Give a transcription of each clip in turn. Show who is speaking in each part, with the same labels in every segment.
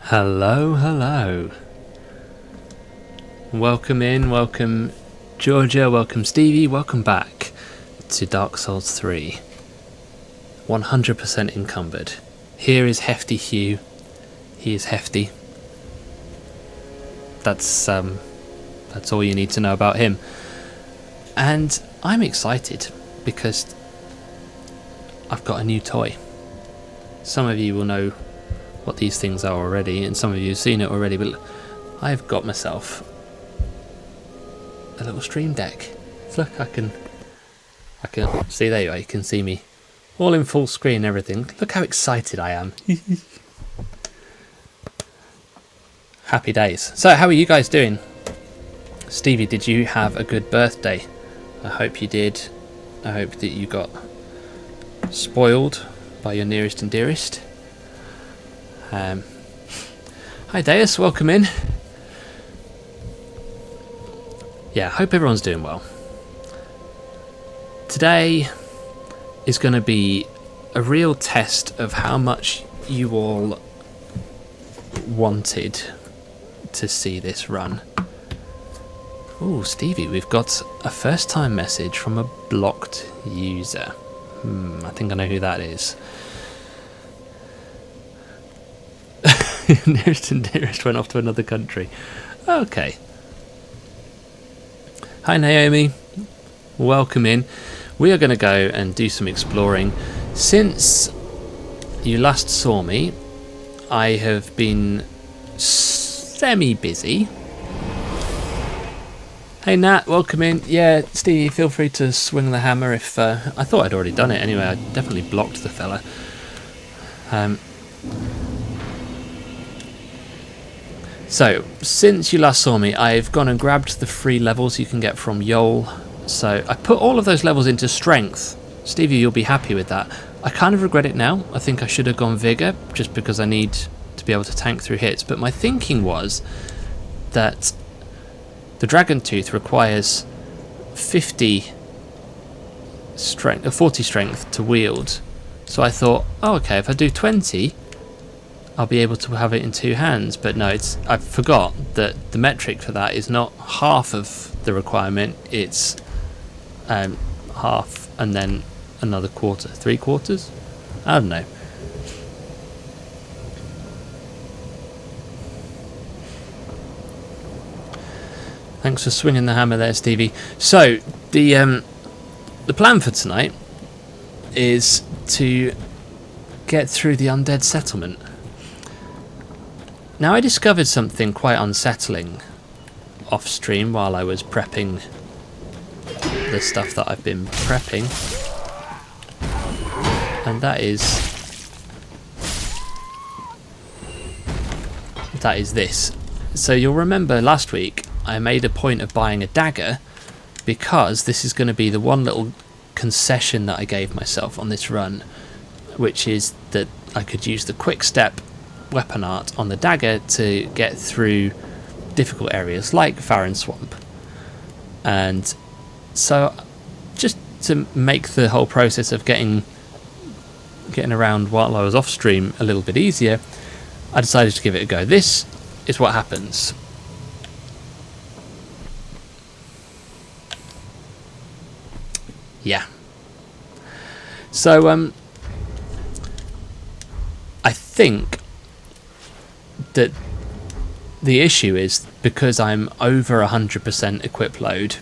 Speaker 1: Hello, hello. Welcome in, welcome Georgia, welcome Stevie, welcome back to Dark Souls 3. 100% encumbered. Here is Hefty Hugh. He is hefty. That's all you need to know about him. And I'm excited because I've got a new toy. Some of you will know what these things are already, and some of you have seen it already, but I've got myself a little stream deck. Look, I can see, there you are, you can see me all in full screen and everything. Look how excited I am. Happy days. So how are you guys doing? Stevie, did you have a good birthday? I hope you did. I hope that you got spoiled by your nearest and dearest. Hi Deus, welcome in. Yeah, hope everyone's doing well. Today is going to be a real test of how much you all wanted to see this run. Ooh, Stevie, we've got a first time message from a blocked user. I think I know who that is. Nearest and dearest went off to another country. Okay. Hi Naomi, welcome in. We are going to go and do some exploring. Since you last saw me, I have been semi-busy. Hey Nat, welcome in. Yeah, Stevie, feel free to swing the hammer if... I thought I'd already done it anyway. I definitely blocked the fella. So, since you last saw me, I've gone and grabbed the free levels you can get from Yol. So, I put all of those levels into strength. Stevie, you'll be happy with that. I kind of regret it now. I think I should have gone vigor, just because I need to be able to tank through hits. But my thinking was that the Dragon Tooth requires 40 strength to wield. So I thought, oh, okay, if I do 20... I'll be able to have it in two hands, but no, I forgot that the metric for that is not half of the requirement, it's half and then another quarter, 3/4? I don't know. Thanks for swinging the hammer there, Stevie. So, the plan for tonight is to get through the Undead Settlement. Now I discovered something quite unsettling off stream while I was prepping the stuff that I've been prepping, and that is this. So you'll remember last week I made a point of buying a dagger because this is going to be the one little concession that I gave myself on this run, which is that I could use the quick step weapon art on the dagger to get through difficult areas like Farron Swamp. And so just to make the whole process of getting around while I was off stream a little bit easier, I decided to give it a go. This is what happens. Yeah. So I think that the issue is because I'm over 100% equip load,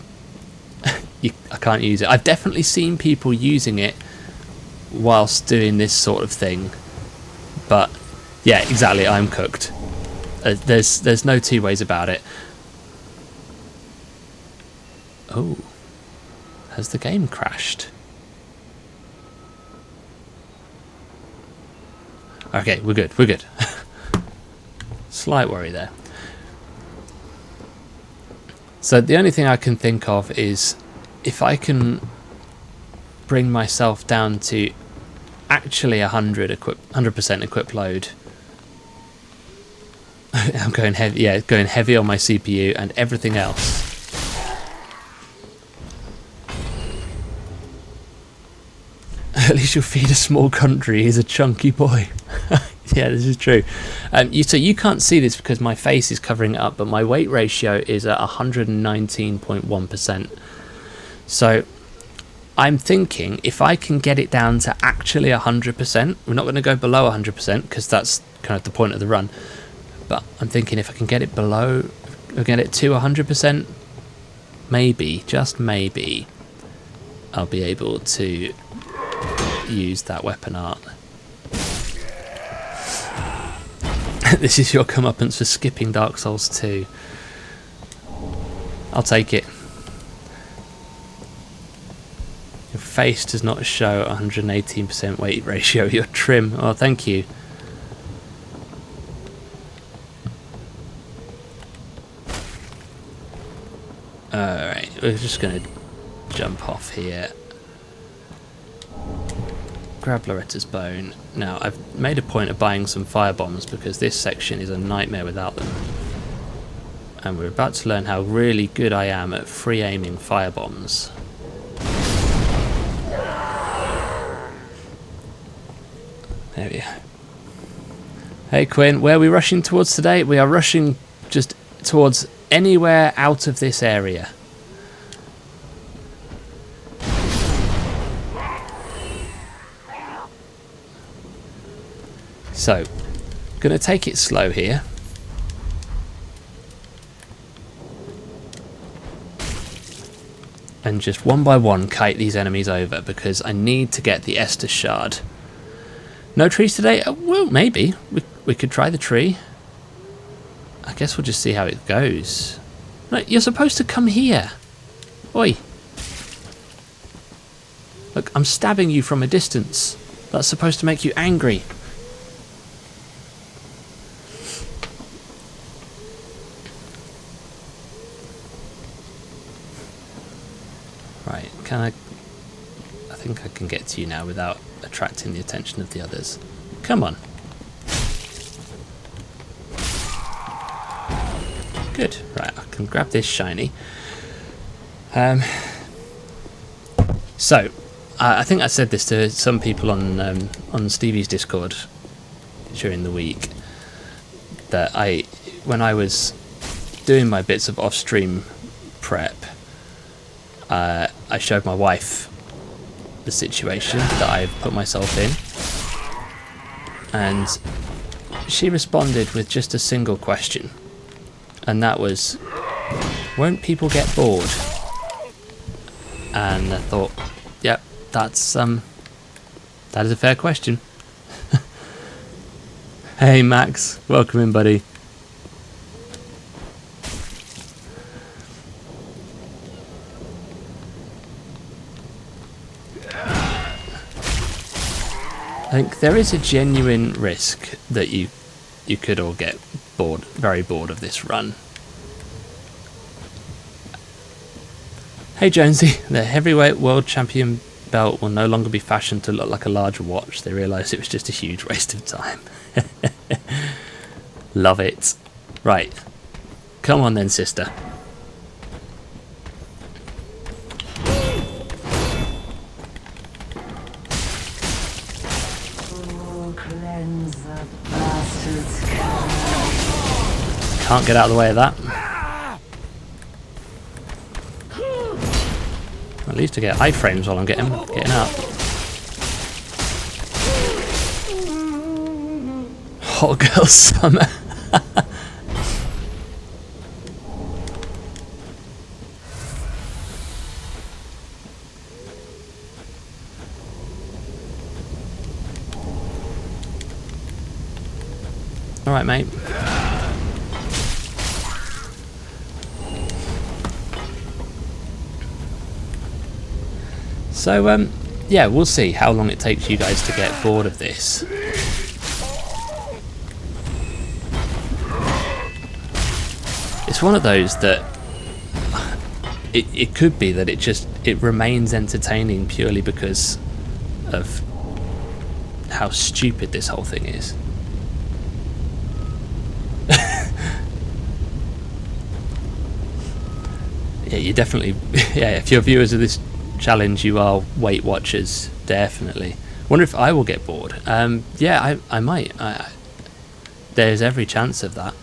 Speaker 1: I can't use it. I've definitely seen people using it whilst doing this sort of thing, but yeah, exactly, I'm cooked. There's no two ways about it. Oh, has the game crashed? Okay, we're good. Slight worry there. So the only thing I can think of is if I can bring myself down to actually 100% equip load. I'm going heavy, yeah, going heavy on my CPU and everything else. At least you'll feed a small country. He's a chunky boy. Yeah, this is true. So you can't see this because my face is covering it up, but my weight ratio is at 119.1%. So I'm thinking if I can get it down to actually 100%, we're not going to go below 100% because that's kind of the point of the run. But I'm thinking if I can get it below, or get it to 100%, maybe, just maybe, I'll be able to use that weapon art. This is your comeuppance for skipping Dark Souls 2. I'll take it. Your face does not show 118% weight ratio. You're trim. Oh, thank you. Alright, we're just going to jump off here. Grab Loretta's bone. Now, I've made a point of buying some firebombs because this section is a nightmare without them. And we're about to learn how really good I am at free aiming firebombs. There we go. Hey Quinn, where are we rushing towards today? We are rushing just towards anywhere out of this area. So, going to take it slow here. And just one by one kite these enemies over because I need to get the Estus Shard. No trees today? Well, maybe. We could try the tree. I guess we'll just see how it goes. No, you're supposed to come here. Oi. Look, I'm stabbing you from a distance. That's supposed to make you angry. Right, I think I can get to you now without attracting the attention of the others. Come on. Good. Right, I can grab this shiny. So, I think I said this to some people on Stevie's Discord during the week, that when I was doing my bits of off-stream prep, I showed my wife the situation that I've put myself in, and she responded with just a single question, and that was, won't people get bored? And I thought, yep, that is a fair question. Hey Max, welcome in, buddy. I think there is a genuine risk that you could all get bored, very bored of this run. Hey Jonesy, the heavyweight world champion belt will no longer be fashioned to look like a large watch. They realised it was just a huge waste of time. Love it. Right. Come on then, sister. Can't get out of the way of that. At least I get iframes while I'm getting up. Hot girl summer. All right, mate. So, yeah, we'll see how long it takes you guys to get bored of this. It's one of those that it could be that it remains entertaining purely because of how stupid this whole thing is. Yeah, you definitely, yeah, if you're viewers of this challenge, you are Weight Watchers, definitely. Wonder if I will get bored. Yeah, I might. there's every chance of that.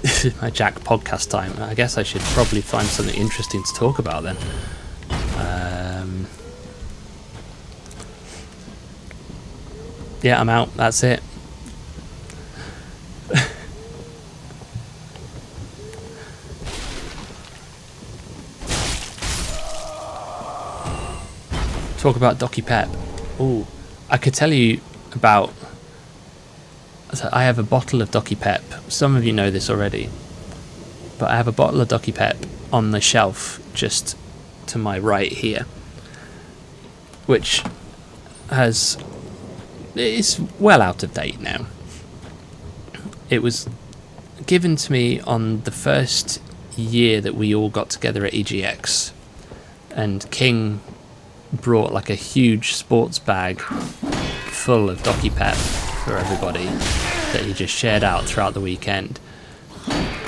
Speaker 1: This is my Jack podcast time. I guess I should probably find something interesting to talk about then. Yeah, I'm out. That's it. Talk about Docky Pep. Ooh, I could tell you about... So I have a bottle of Docky Pep. Some of you know this already. But I have a bottle of Docky Pep on the shelf just to my right here. Which is well out of date now. It was given to me on the first year that we all got together at EGX. And King brought like a huge sports bag full of Docky Pep for everybody that he just shared out throughout the weekend.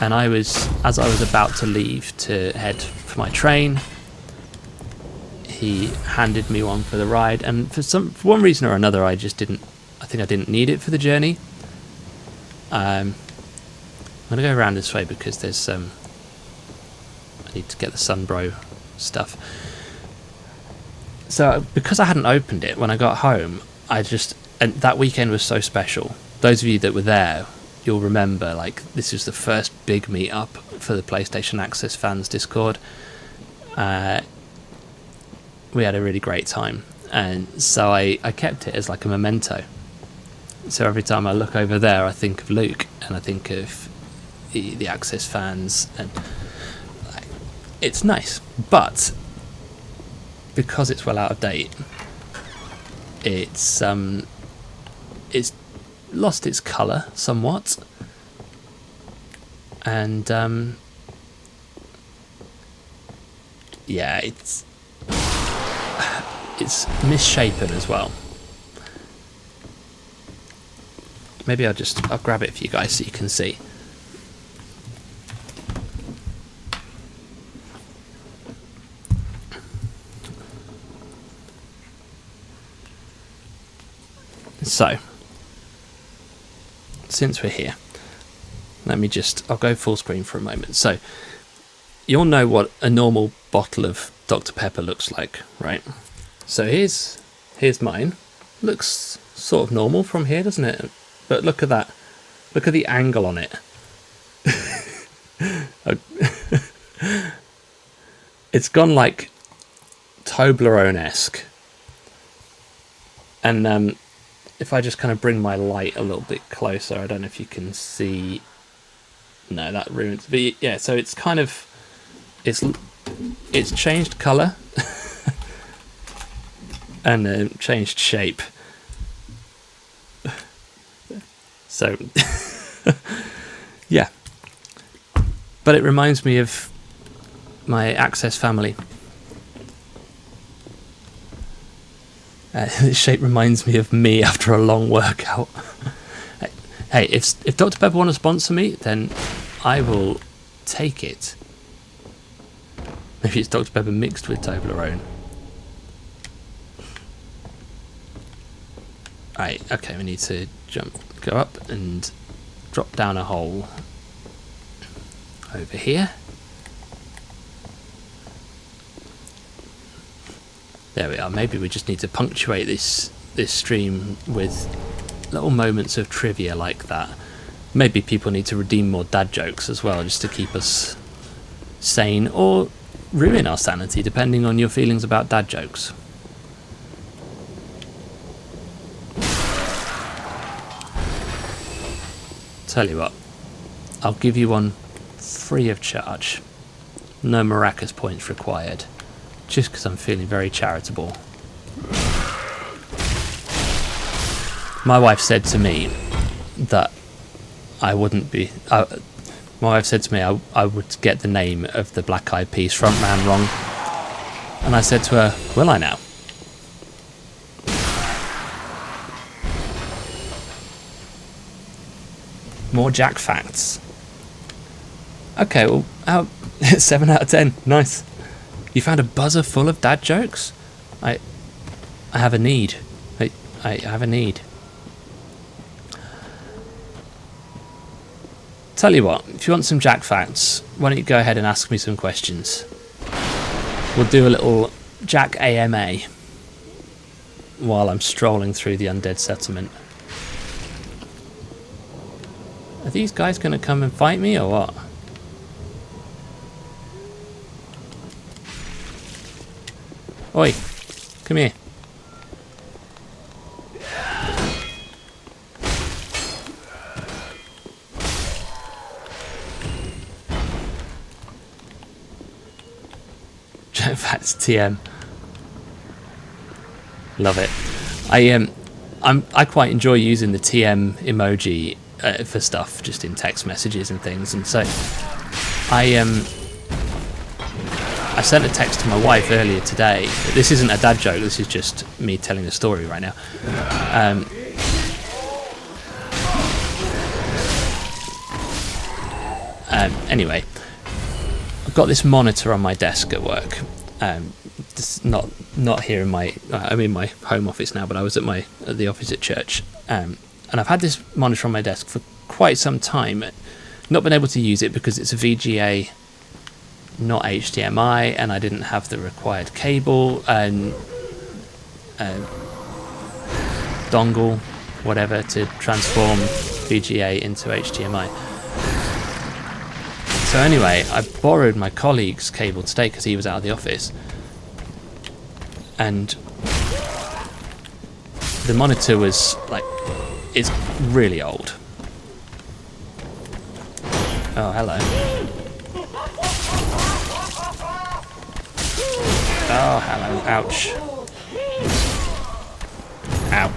Speaker 1: And as I was about to leave to head for my train, he handed me one for the ride, and for one reason or another I think I didn't need it for the journey. I'm gonna go around this way because there's I need to get the Sunbro stuff. So because I hadn't opened it when I got home, and that weekend was so special. Those of you that were there, you'll remember, like, this was the first big meet up for the PlayStation Access fans Discord. We had a really great time, and so I kept it as like a memento. So every time I look over there, I think of Luke, and I think of the Access fans, and it's nice. But because it's well out of date, it's lost its colour somewhat, and yeah, it's misshapen as well. Maybe I'll grab it for you guys so you can see. So, since we're here, I'll go full screen for a moment. So, you'll know what a normal bottle of Dr. Pepper looks like, right? So here's mine. Looks sort of normal from here, doesn't it? But look at that. Look at the angle on it. It's gone like Toblerone-esque. And if I just kind of bring my light a little bit closer, I don't know if you can see. No, that ruins. But yeah, so it's kind of it's changed colour and changed shape. So yeah, but it reminds me of my Access family. This shape reminds me of me after a long workout. Hey, if Dr. Pepper want to sponsor me, then I will take it. Maybe it's Dr. Pepper mixed with Toblerone. Right, okay, we need to go up and drop down a hole over here. There we are. Maybe we just need to punctuate this stream with little moments of trivia like that. Maybe people need to redeem more dad jokes as well, just to keep us sane or ruin our sanity, depending on your feelings about dad jokes. Tell you what, I'll give you one free of charge. No maracas points required. Just because I'm feeling very charitable. My wife said to me that I wouldn't be... my wife said to me I would get the name of the Black Eyed Peas frontman wrong. And I said to her, will I now? More Jack facts. Okay, well, 7 out of 10. Nice. You found a buzzer full of dad jokes? I have a need. I have a need. Tell you what, if you want some Jack facts, why don't you go ahead and ask me some questions. We'll do a little Jack AMA while I'm strolling through the Undead Settlement. Are these guys going to come and fight me or what? Oi, come here. Jack Facts TM. Love it. I quite enjoy using the TM emoji for stuff, just in text messages and things. And so I sent a text to my wife earlier today. This isn't a dad joke. This is just me telling a story right now. Anyway, I've got this monitor on my desk at work. It's not here in my. I'm in my home office now, but I was at the office at church, and I've had this monitor on my desk for quite some time. Not been able to use it because it's a VGA, not HDMI, and I didn't have the required cable and dongle, whatever, to transform VGA into HDMI. So anyway, I borrowed my colleague's cable today because he was out of the office, and the monitor was like, it's really old. Oh, hello. Oh, hello. Ouch. Ow.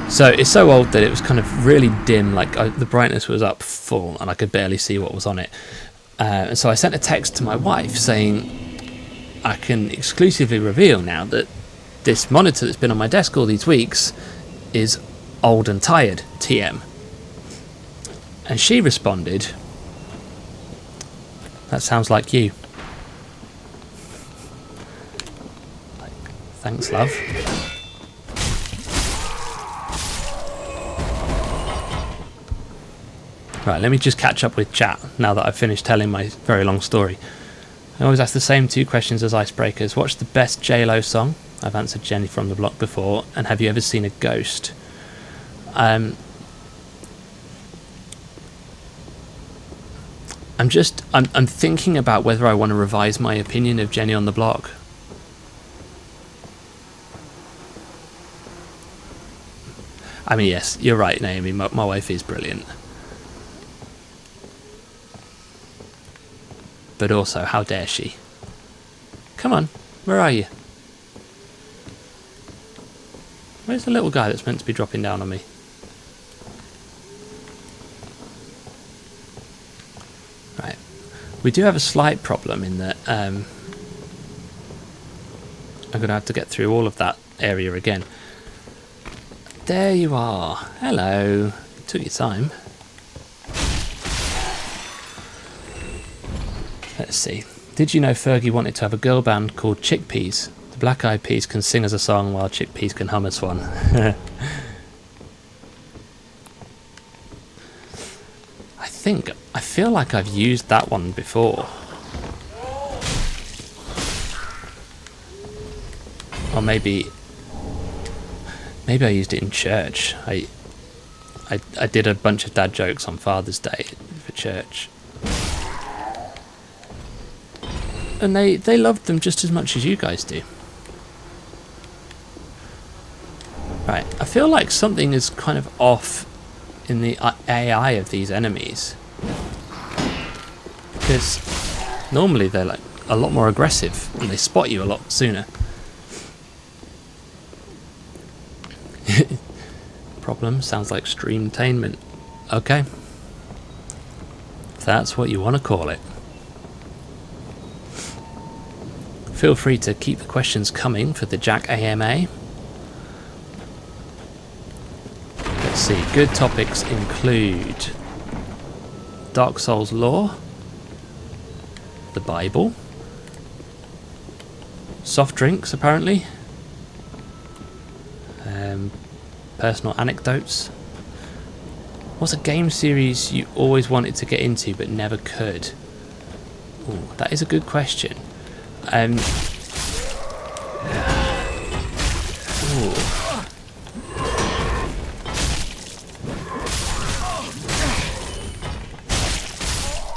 Speaker 1: So it's so old that it was kind of really dim, like the brightness was up full and I could barely see what was on it. And so I sent a text to my wife saying, I can exclusively reveal now that this monitor that's been on my desk all these weeks is old and tired, TM. And she responded, that sounds like you. Like, thanks, love. Right, let me just catch up with chat now that I've finished telling my very long story. I always ask the same two questions as icebreakers. What's the best J-Lo song? I've answered Jenny from the Block before. And have you ever seen a ghost? I'm thinking about whether I want to revise my opinion of Jenny on the Block. I mean, yes, you're right, Naomi. My wife is brilliant. But also, how dare she? Come on, where are you? Where's the little guy that's meant to be dropping down on me? Right. We do have a slight problem in that I'm going to have to get through all of that area again. There you are. Hello. Took your time. Let's see. Did you know Fergie wanted to have a girl band called Chickpeas? The Black Eyed Peas can sing as a song while Chickpeas can hum as one. I feel like I've used that one before. Or maybe I used it in church. I did a bunch of dad jokes on Father's Day for church. And they loved them just as much as you guys do. Right, I feel like something is kind of off in the AI of these enemies. Because normally they're like a lot more aggressive and they spot you a lot sooner. Problem sounds like streamtainment. Okay. If that's what you want to call it. Feel free to keep the questions coming for the Jack AMA. Let's see, good topics include Dark Souls lore, the Bible, soft drinks apparently, personal anecdotes, What's a game series you always wanted to get into but never could? Ooh, that is a good question. Ooh.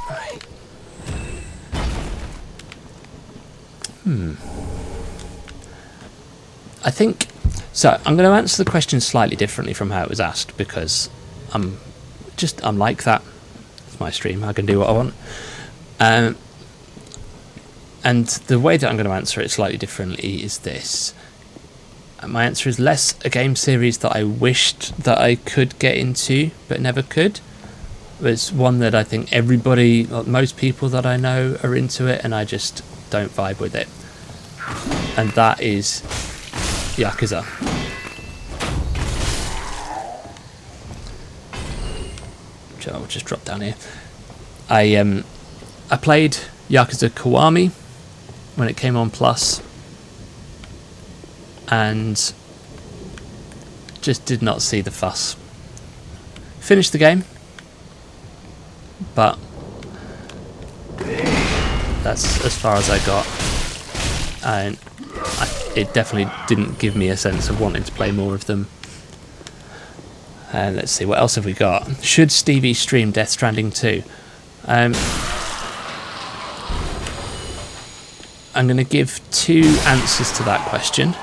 Speaker 1: Right. I think so. I'm going to answer the question slightly differently from how it was asked because I'm like that. It's my stream. I can do what I want. And the way that I'm going to answer it slightly differently is this. My answer is less a game series that I wished that I could get into but never could. It's one that I think everybody, most people that I know are into it, and I just don't vibe with it. And that is Yakuza. Which I'll just drop down here. I played Yakuza Kiwami when it came on Plus, and just did not see the fuss. Finished the game, but that's as far as I got, and it definitely didn't give me a sense of wanting to play more of them. And let's see, what else have we got? Should Stevie stream Death Stranding 2? I'm going to give two answers to that question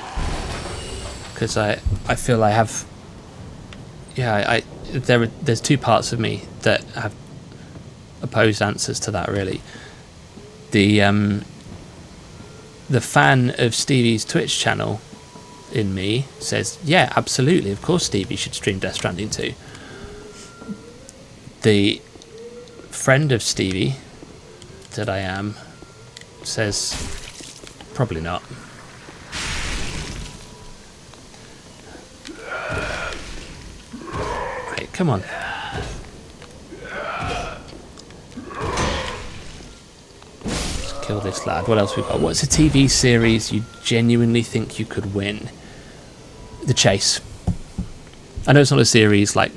Speaker 1: because I feel I have, there's two parts of me that have opposed answers to that, really. The fan of Stevie's Twitch channel in me says, yeah, absolutely, of course Stevie should stream Death Stranding 2. The friend of Stevie that I am says, probably not. Right, come on. Let's kill this lad. What else we got? What's a TV series you genuinely think you could win? The Chase. I know it's not a series but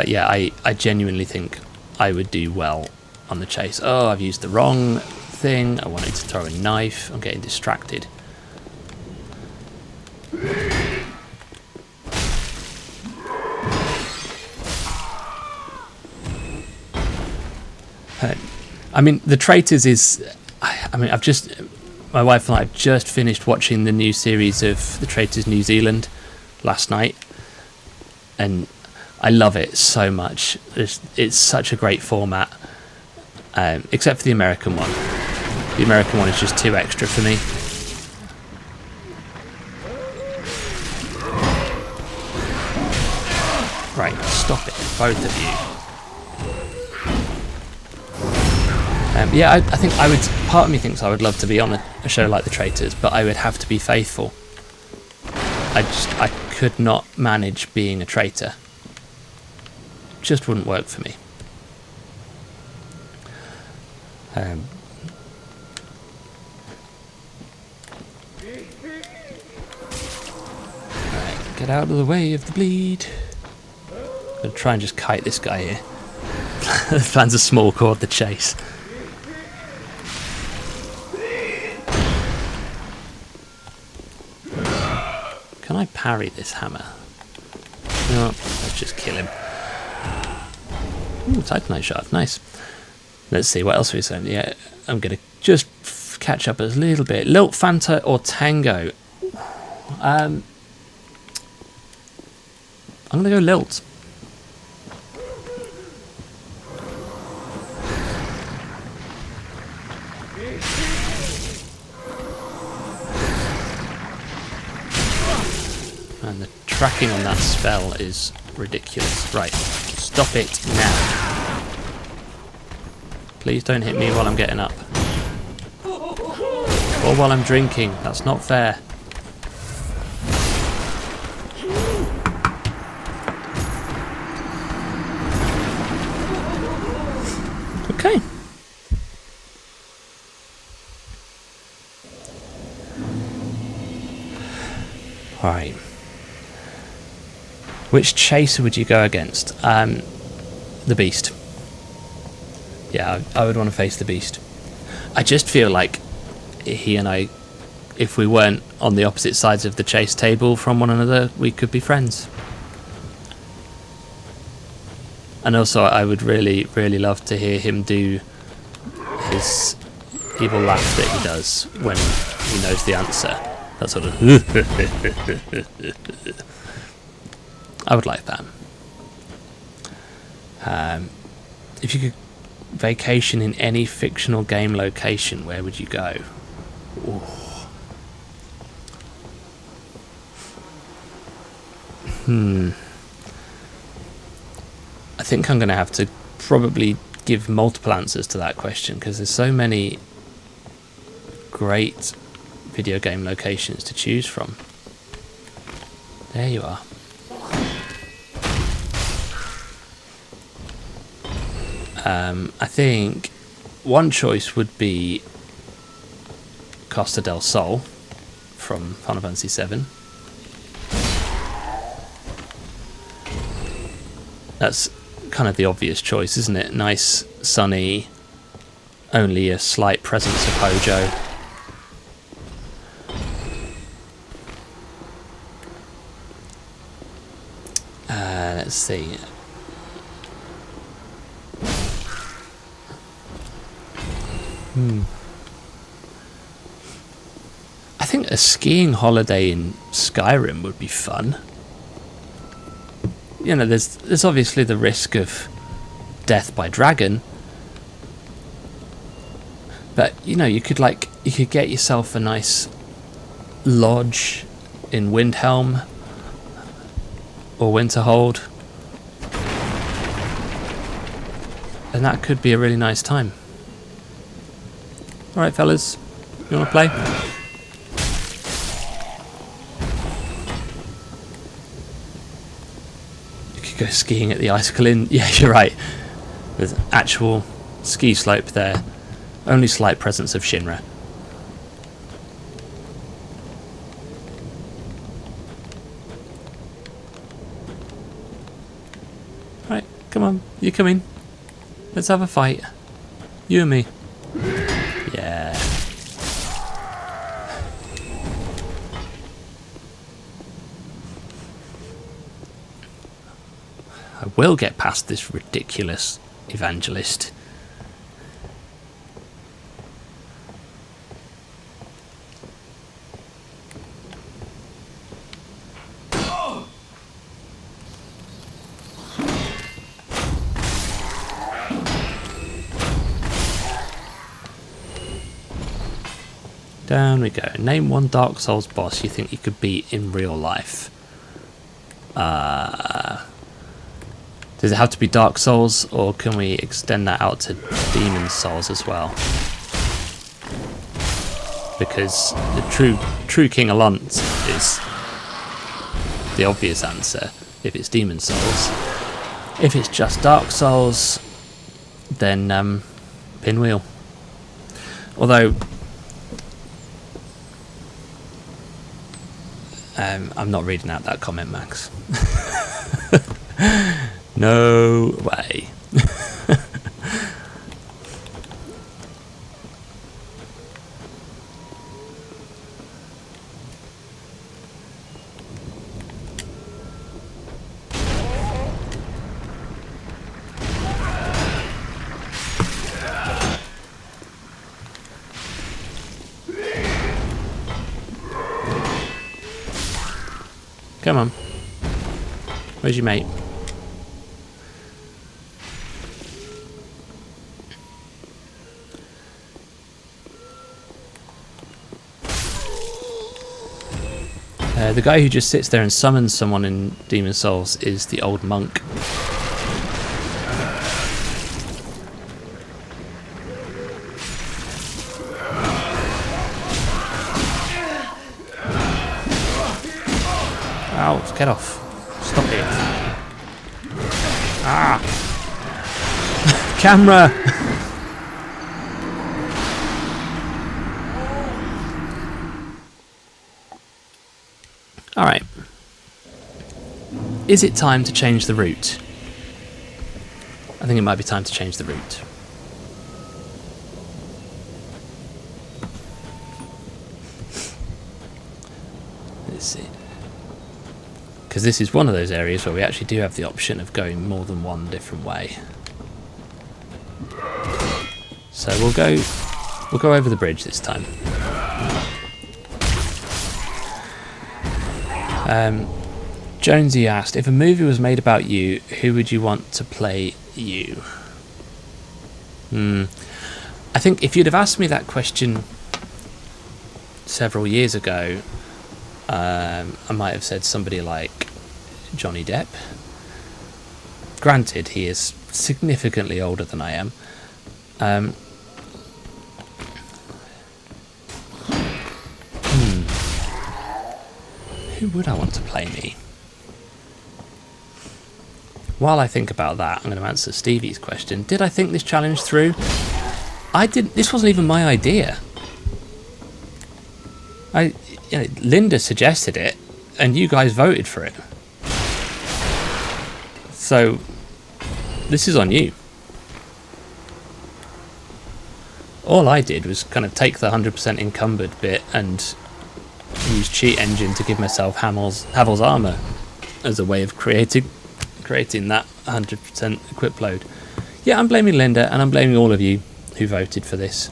Speaker 1: yeah, I genuinely think I would do well on the Chase. Oh, I've used the wrong thing. I wanted to throw a knife. I'm getting distracted. I mean, The Traitors is... my wife and I have just finished watching the new series of The Traitors New Zealand last night, and I love it so much. It's such a great format, except for the American one. The American one is just too extra for me. Right, stop it, both of you. Yeah, I think I would. Part of me thinks I would love to be on a show like The Traitors, but I would have to be faithful. I could not manage being a traitor. Just wouldn't work for me. Right, get out of the way of the bleed. I'm gonna try and just kite this guy here. The plan's a small called The Chase. Can I parry this hammer? No, let's just kill him. Ooh, Titanite shard, nice. Let's see, what else are we saying? Yeah, I'm going to just catch up a little bit. Lilt, Fanta or Tango? I'm going to go Lilt. And the tracking on that spell is ridiculous. Right, stop it now. Please don't hit me while I'm getting up. Or while I'm drinking. That's not fair. Okay. Alright. Which chaser would you go against? The beast. Yeah, I would want to face the beast. I just feel like he and I, if we weren't on the opposite sides of the chase table from one another, we could be friends. And also, I would really, really love to hear him do his evil laugh that he does when he knows the answer. That sort of... I would like that. If you could vacation in any fictional game location, where would you go? Ooh. I think I'm going to have to probably give multiple answers to that question, because there's so many great video game locations to choose from. There you are. I think one choice would be Costa del Sol from Final Fantasy VII. That's kind of the obvious choice, isn't it? Nice, sunny, only a slight presence of Hojo. Let's see. I think a skiing holiday in Skyrim would be fun. You know, there's obviously the risk of death by dragon, but you know, you could get yourself a nice lodge in Windhelm or Winterhold, and that could be a really nice time. Alright fellas, you wanna play? Go skiing at the Icicle Inn. Yeah, you're right. There's actual ski slope there. Only slight presence of Shinra. Right, come on, you come in. Let's have a fight. You and me. Yeah. I will get past this ridiculous evangelist. Down we go. Name one Dark Souls boss you think you could beat in real life. Does it have to be Dark Souls, or can we extend that out to Demon Souls as well? Because the true King Alunt is the obvious answer if it's Demon Souls. If it's just Dark Souls, then Pinwheel. Although I'm not reading out that comment, Max. No way. Come on. Where's your mate? The guy who just sits there and summons someone in Demon Souls is the old monk. Ow, get off. Stop it. Ah! Camera! Alright. Is it time to change the route? I think it might be time to change the route. Let's see. Because this is one of those areas where we actually do have the option of going more than one different way. So we'll go over the bridge this time. Jonesy asked, if a movie was made about you, who would you want to play you? I think if you'd have asked me that question several years ago, I might have said somebody like Johnny Depp. Granted, he is significantly older than I am. Who would I want to play me? While I think about that, I'm going to answer Stevie's question. Did I think this challenge through? I didn't. This wasn't even my idea. Linda suggested it, and you guys voted for it. So, this is on you. All I did was kind of take the 100% encumbered bit and use Cheat Engine to give myself Havel's armor as a way of creating that 100% equip load. Yeah, I'm blaming Linda, and I'm blaming all of you who voted for this.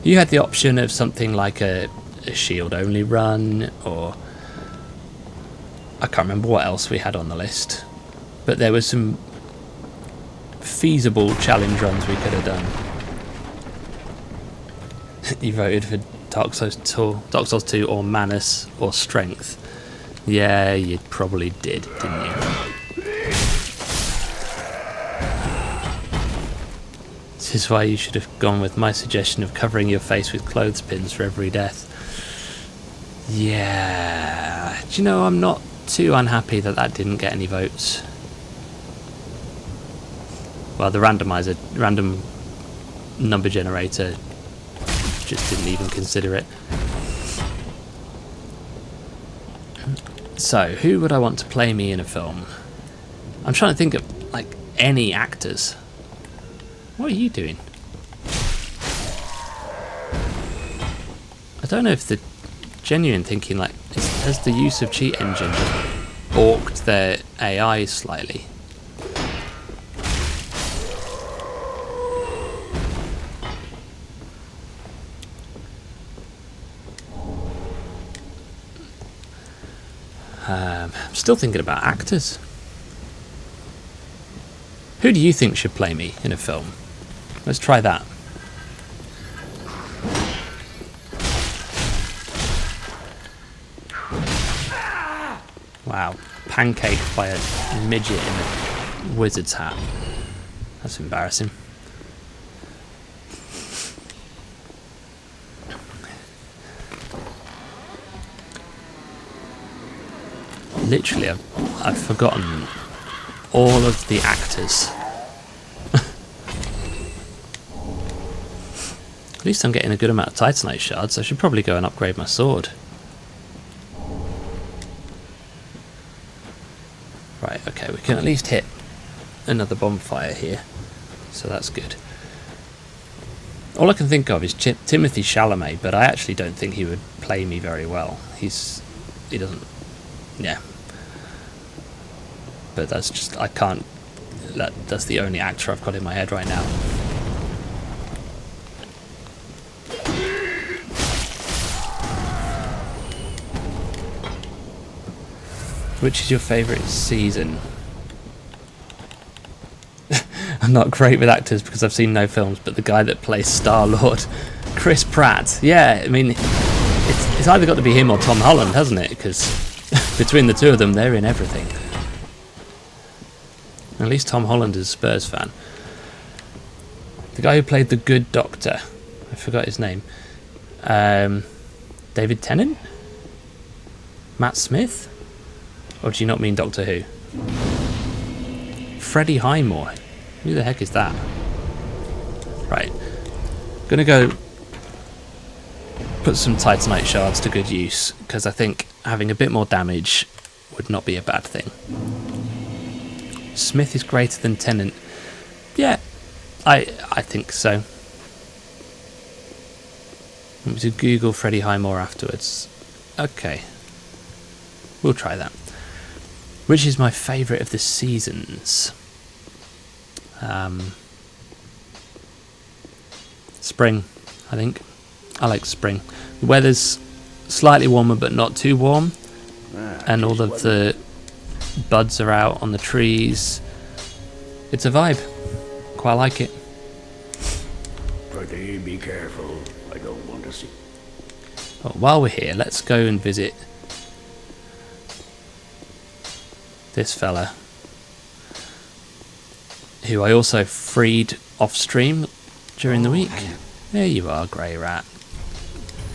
Speaker 1: You had the option of something like a shield only run, or I can't remember what else we had on the list, but there were some feasible challenge runs we could have done. You voted for Dark Souls 2 or Manus or Strength. Yeah, you probably did, didn't you? This is why you should have gone with my suggestion of covering your face with clothespins for every death. Yeah, do you know, I'm not too unhappy that didn't get any votes. Well, the random number generator just didn't even consider it. So, who would I want to play me in a film? I'm trying to think of, like, any actors. What are you doing? I don't know if the genuine thinking, like, has the use of Cheat Engine balked their AI slightly? I'm still thinking about actors. Who do you think should play me in a film? Let's try that. Wow, pancaked by a midget in a wizard's hat. That's embarrassing. Literally, I've forgotten all of the actors. At least I'm getting a good amount of Titanite shards. I should probably go and upgrade my sword. Right, okay, we can at least hit another bonfire here, so that's good. All I can think of is Timothy Chalamet, but I actually don't think he would play me very well. He doesn't, yeah. But that's just, I can't, that's the only actor I've got in my head right now. Which is your favourite season? I'm not great with actors because I've seen no films, but the guy that plays Star-Lord, Chris Pratt. Yeah, I mean, it's either got to be him or Tom Holland, hasn't it? Because between the two of them, they're in everything. At least Tom Holland is a Spurs fan. The guy who played the good Doctor, I forgot his name. David Tennant? Matt Smith? Or do you not mean Doctor Who? Freddie Highmore. Who the heck is that? Right. Gonna go put some Titanite shards to good use, because I think having a bit more damage would not be a bad thing. Smith is greater than Tennant. Yeah, I think so. I'm going to Google Freddie Highmore afterwards. Okay. We'll try that. Which is my favourite of the seasons? Spring, I think. I like spring. The weather's slightly warmer but not too warm. And all of the buds are out on the trees. It's a vibe. Quite like it.
Speaker 2: Pretty be careful. I don't want to see.
Speaker 1: Well, while we're here, let's go and visit this fella, who I also freed off stream during the week. There you are, Grey Rat.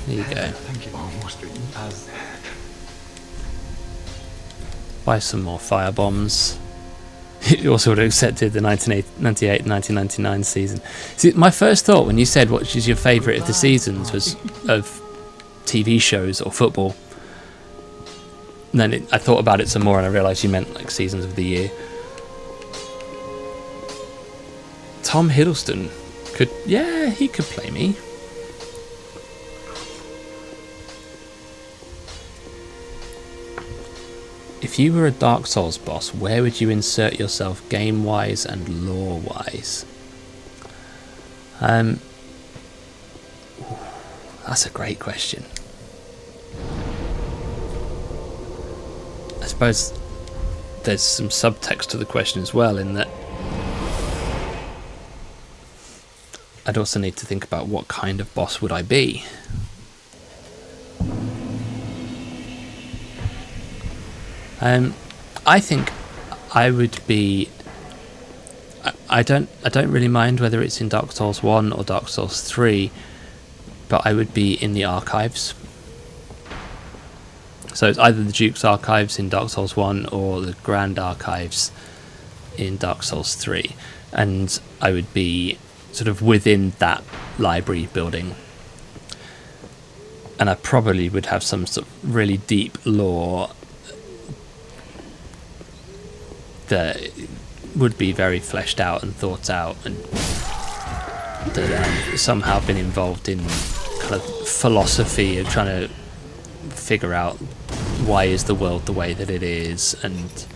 Speaker 1: There you go.
Speaker 3: Thank you. Almost
Speaker 1: Buy some more firebombs. You also would have accepted the 1998-1999 season. See, my first thought when you said what is your favourite of the seasons was of TV shows or football. And then I thought about it some more and I realised you meant like seasons of the year. Tom Hiddleston could, yeah, he could play me. If you were a Dark Souls boss, where would you insert yourself game-wise and lore-wise? That's a great question. I suppose there's some subtext to the question as well, in that I'd also need to think about what kind of boss would I be. I think I would be. I don't really mind whether it's in Dark Souls 1 or Dark Souls 3, but I would be in the archives. So it's either the Duke's Archives in Dark Souls 1 or the Grand Archives in Dark Souls 3, and I would be sort of within that library building. And I probably would have some sort of really deep lore that would be very fleshed out and thought out, and that somehow been involved in kind of philosophy of trying to figure out why is the world the way that it is, and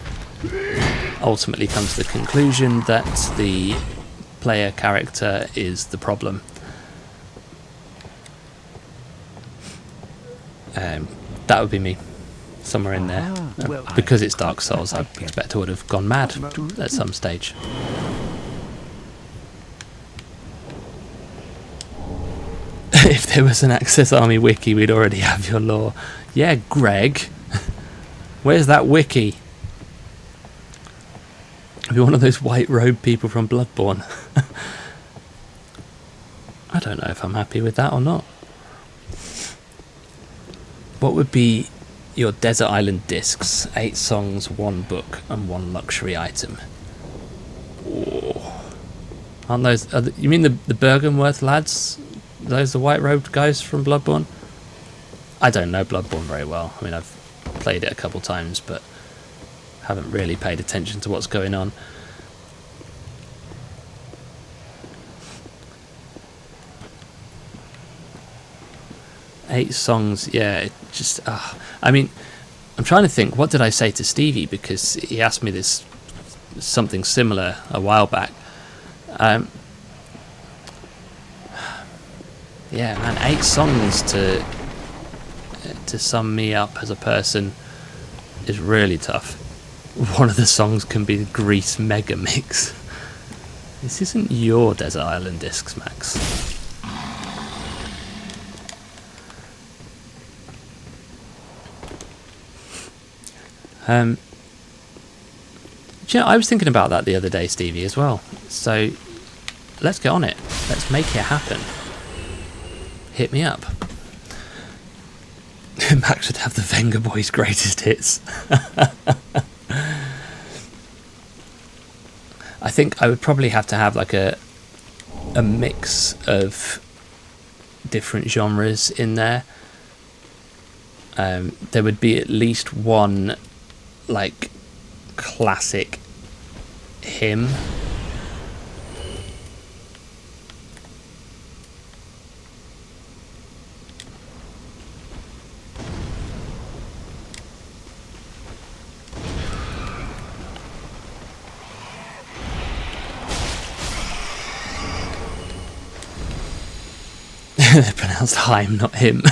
Speaker 1: ultimately come to the conclusion that the player character is the problem. That would be me, somewhere in there. Because it's Dark Souls, I expect I would have gone mad at some stage. If there was an Access Army wiki, we'd already have your lore. Yeah, Greg. Where's that wiki? Be one of those white robe people from Bloodborne. I don't know if I'm happy with that or not. What would be your Desert Island discs? 8 songs, 1 book, and 1 luxury item. Oh. Aren't those... you mean the Bergenworth lads? Those the white robed guys from Bloodborne? I don't know Bloodborne very well. I mean, I've played it a couple times, but haven't really paid attention to what's going on. Eight songs, yeah, it just... I mean, I'm trying to think, what did I say to Stevie? Because he asked me this, something similar a while back. Yeah, man, 8 songs to sum me up as a person is really tough. One of the songs can be the Grease Mega Mix. This isn't your Desert Island discs, Max. Do you know, I was thinking about that the other day, Stevie, as well. So let's get on it. Let's make it happen. Hit me up. Max would have the Venga Boys' greatest hits. I think I would probably have to have like a mix of different genres in there. There would be at least one like classic hymn. They're pronounced Heim, not him.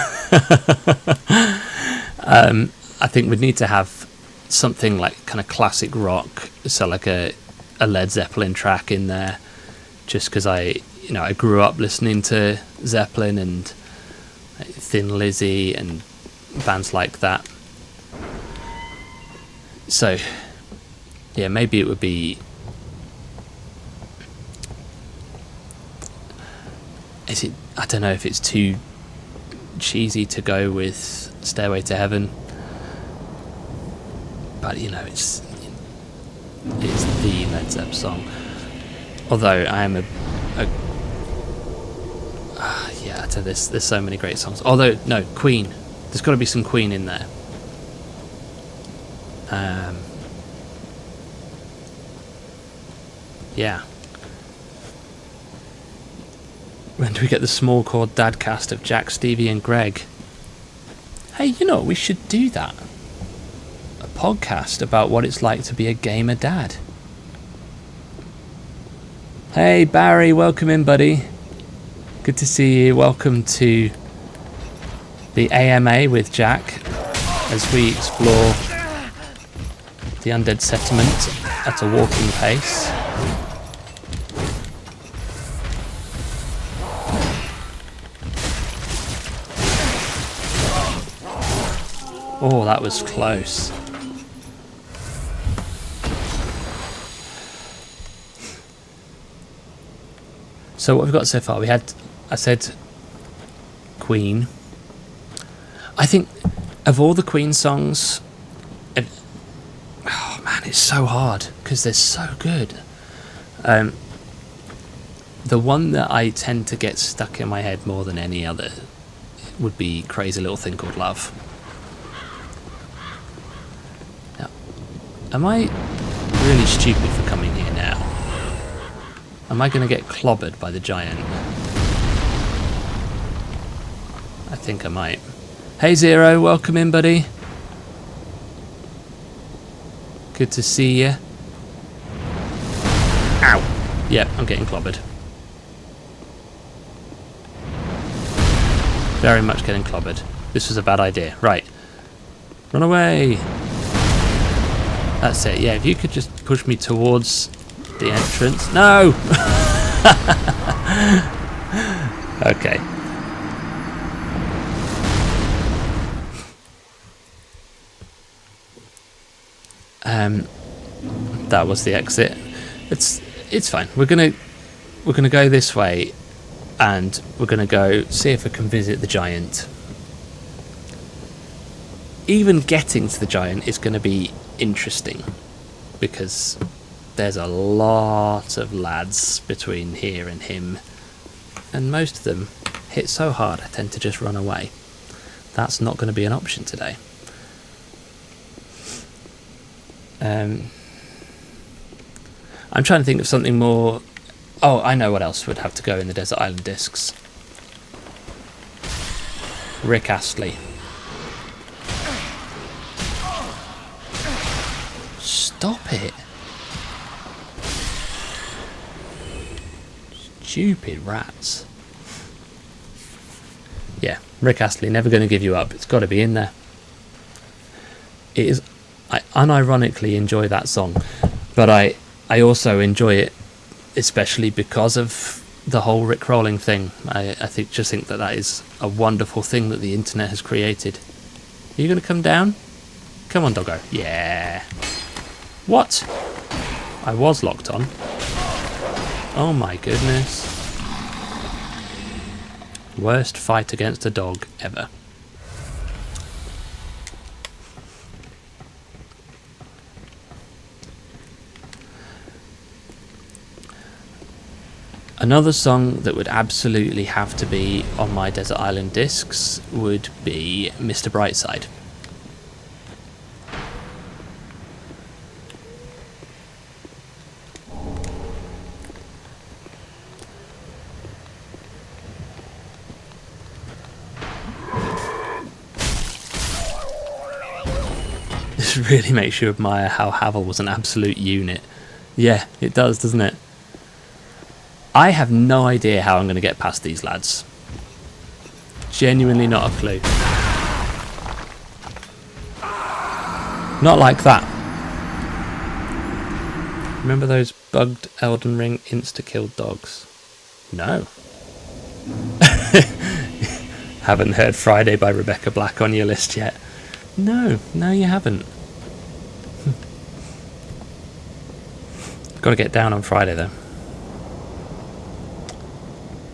Speaker 1: I think we'd need to have something like kind of classic rock, so like a Led Zeppelin track in there, just because I grew up listening to Zeppelin and Thin Lizzy and bands like that. So yeah, maybe it would be, I don't know if it's too cheesy to go with Stairway to Heaven, but it's the Led Zepp song. Although I am there's so many great songs. Although no, Queen, there's got to be some Queen in there. Yeah. When do we get the small chord dadcast of Jack, Stevie and Greg? Hey, we should do that. A podcast about what it's like to be a gamer dad. Hey Barry, welcome in, buddy. Good to see you. Welcome to the AMA with Jack as we explore the Undead Settlement at a walking pace. Oh, that was close. So what we've got so far, I said Queen. I think of all the Queen songs, oh man, it's so hard because they're so good. The one that I tend to get stuck in my head more than any other would be Crazy Little Thing Called Love. Now, am I really stupid for coming here now? Am I going to get clobbered by the giant? I think I might. Hey Zero, welcome in, buddy. Good to see you. Ow. Yep, I'm getting clobbered. Very much getting clobbered. This was a bad idea. Right. Run away. That's it. Yeah, if you could just push me towards the entrance. No! Okay. That was the exit. It's fine. We're gonna go this way, and we're gonna go see if we can visit the giant. Even getting to the giant is gonna be interesting because there's a lot of lads between here and him, and most of them hit so hard I tend to just run away. That's not going to be an option today. I'm trying to think of something more. Oh, I know what else would have to go in the Desert Island Discs. Rick Astley. Stop it. Stupid rats. Yeah, Rick Astley, Never Gonna Give You Up. It's got to be in there. It is. I unironically enjoy that song, but I also enjoy it especially because of the whole Rickrolling thing. I just think that is a wonderful thing that the internet has created. Are you going to come down? Come on, doggo. Yeah. What? I was locked on. Oh my goodness. Worst fight against a dog ever. Another song that would absolutely have to be on my Desert Island Discs would be Mr. Brightside. Just really makes you admire how Havel was an absolute unit. Yeah, it does, doesn't it? I have no idea how I'm going to get past these lads. Genuinely not a clue. Not like that. Remember those bugged Elden Ring insta-kill dogs? No. Haven't heard Friday by Rebecca Black on your list yet? No, you haven't. Got to get down on Friday though.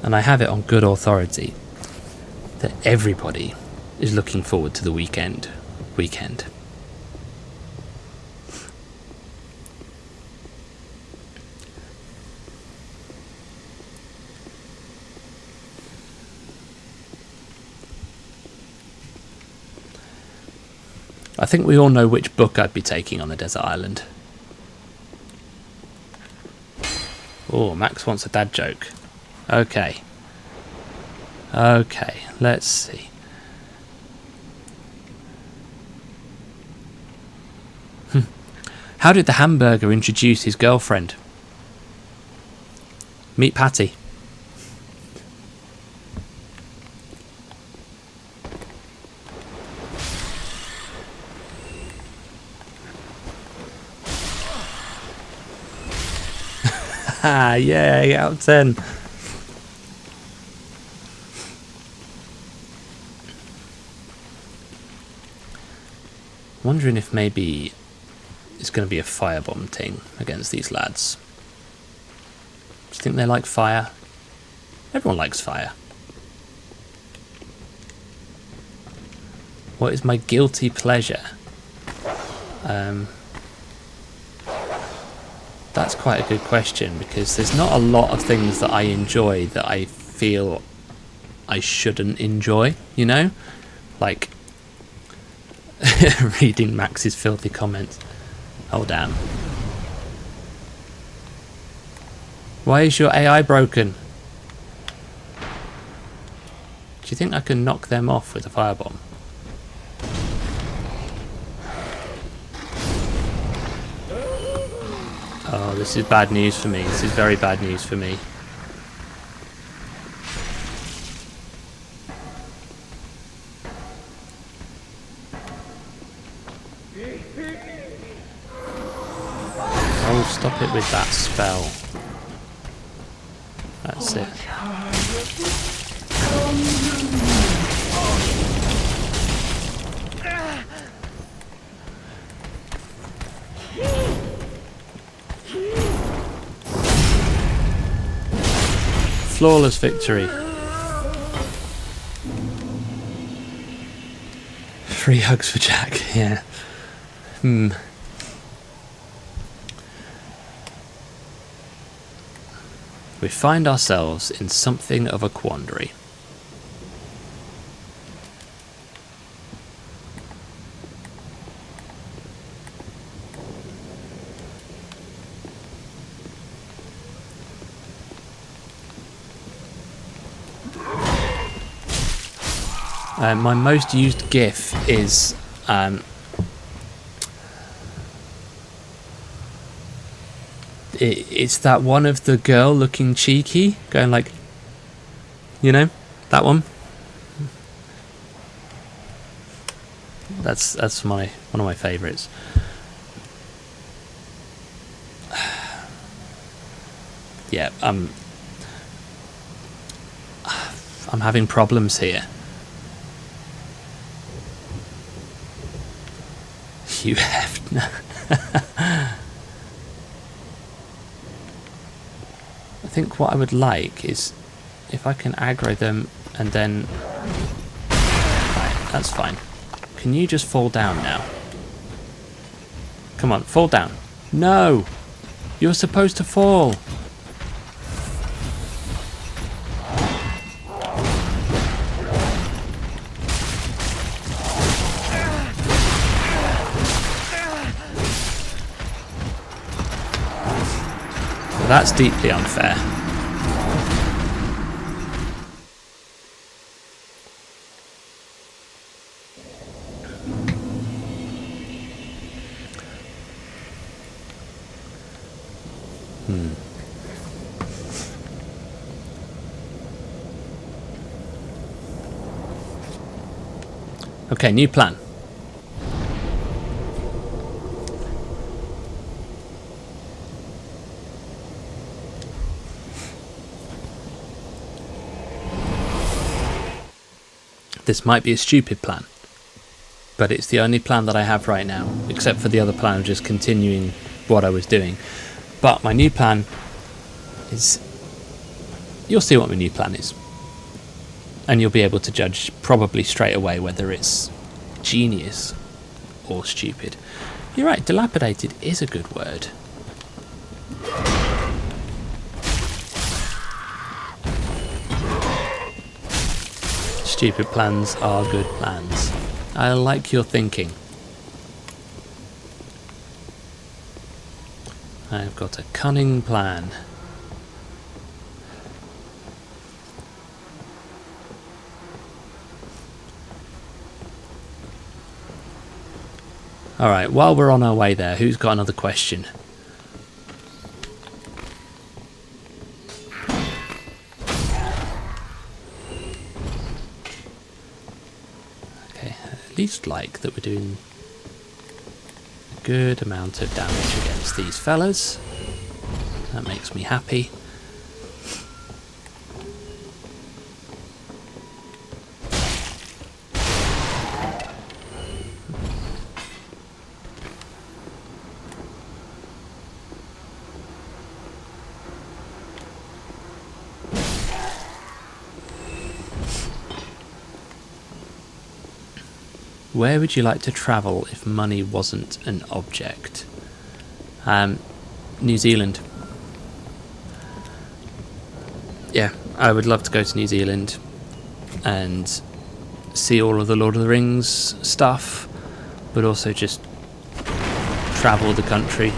Speaker 1: And I have it on good authority that everybody is looking forward to the weekend. I think we all know which book I'd be taking on the desert island. Oh, Max wants a dad joke. Okay, let's see. How did the hamburger introduce his girlfriend? Meet Patty. Yeah, 8 out of 10. Wondering if maybe it's going to be a firebomb thing against these lads. Do you think they like fire? Everyone likes fire. What is my guilty pleasure? That's quite a good question, because there's not a lot of things that I enjoy that I feel I shouldn't enjoy, you know? Like reading Max's filthy comments. Oh damn. Why is your AI broken? Do you think I can knock them off with a firebomb? Oh, this is bad news for me. This is very bad news for me. Oh, stop it with that spell. That's it. Flawless victory. 3 hugs for Jack, yeah. We find ourselves in something of a quandary. My most used GIF is it's that one of the girl looking cheeky, going like, you know, that one. That's one of my favourites. Yeah, I'm having problems here. You have no. I think what I would like is if I can aggro them and then... Right, that's fine. Can you just fall down now? Come on, fall down. No! You're supposed to fall! That's deeply unfair. Okay, new plan. This might be a stupid plan, but it's the only plan that I have right now, except for the other plan of just continuing what I was doing. But my new plan is... You'll see what my new plan is. And you'll be able to judge probably straight away whether it's genius or stupid. You're right, dilapidated is a good word. Stupid plans are good plans. I like your thinking. I've got a cunning plan. Alright, while we're on our way there, who's got another question? Okay, at least like that we're doing a good amount of damage against these fellas. That makes me happy. Where would you like to travel if money wasn't an object? New Zealand. Yeah, I would love to go to New Zealand and see all of the Lord of the Rings stuff, but also just travel the country.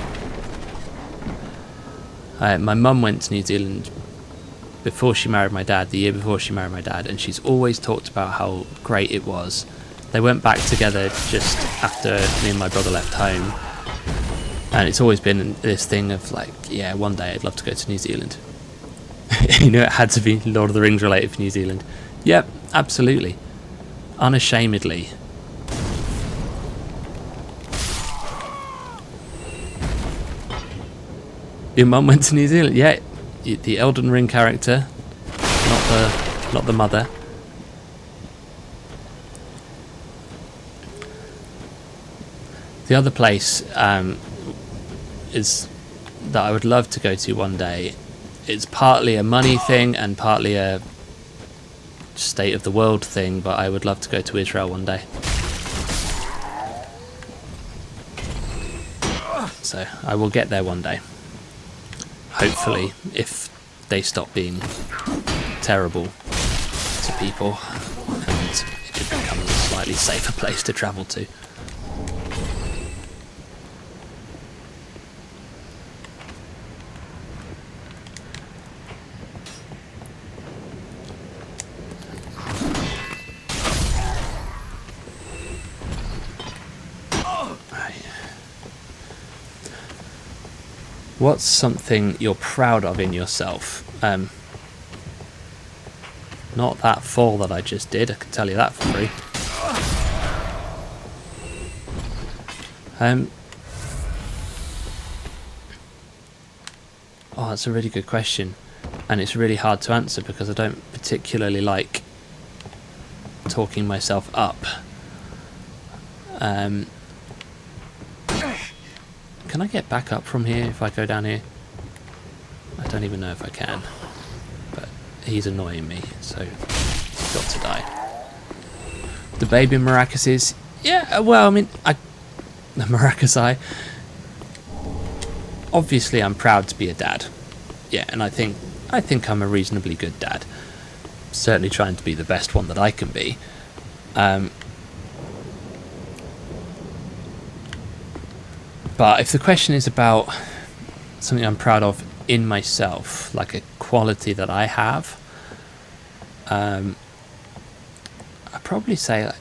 Speaker 1: My mum went to New Zealand before she married my dad, the year before she married my dad, and she's always talked about how great it was. They went back together just after me and my brother left home, and it's always been this thing of like, yeah, one day I'd love to go to New Zealand. You know, it had to be Lord of the Rings related for New Zealand. Yep, absolutely. Unashamedly. Your mum went to New Zealand? Yeah, the Elden Ring character, not the mother. The other place is that I would love to go to one day. It's partly a money thing and partly a state of the world thing, but I would love to go to Israel one day. So I will get there one day. Hopefully, if they stop being terrible to people and it becomes a slightly safer place to travel to. What's something you're proud of in yourself? Not that fall that I just did, I can tell you that for free. Oh, that's a really good question. And it's really hard to answer because I don't particularly like talking myself up. Can I get back up from here if I go down here? I don't even know if I can. But he's annoying me, so he's got to die. The baby maracuses. Yeah, well, I mean, the maracus eye. Obviously, I'm proud to be a dad. Yeah, and I think I'm a reasonably good dad. Certainly trying to be the best one that I can be. But if the question is about something I'm proud of in myself, like a quality that I have, I'd probably say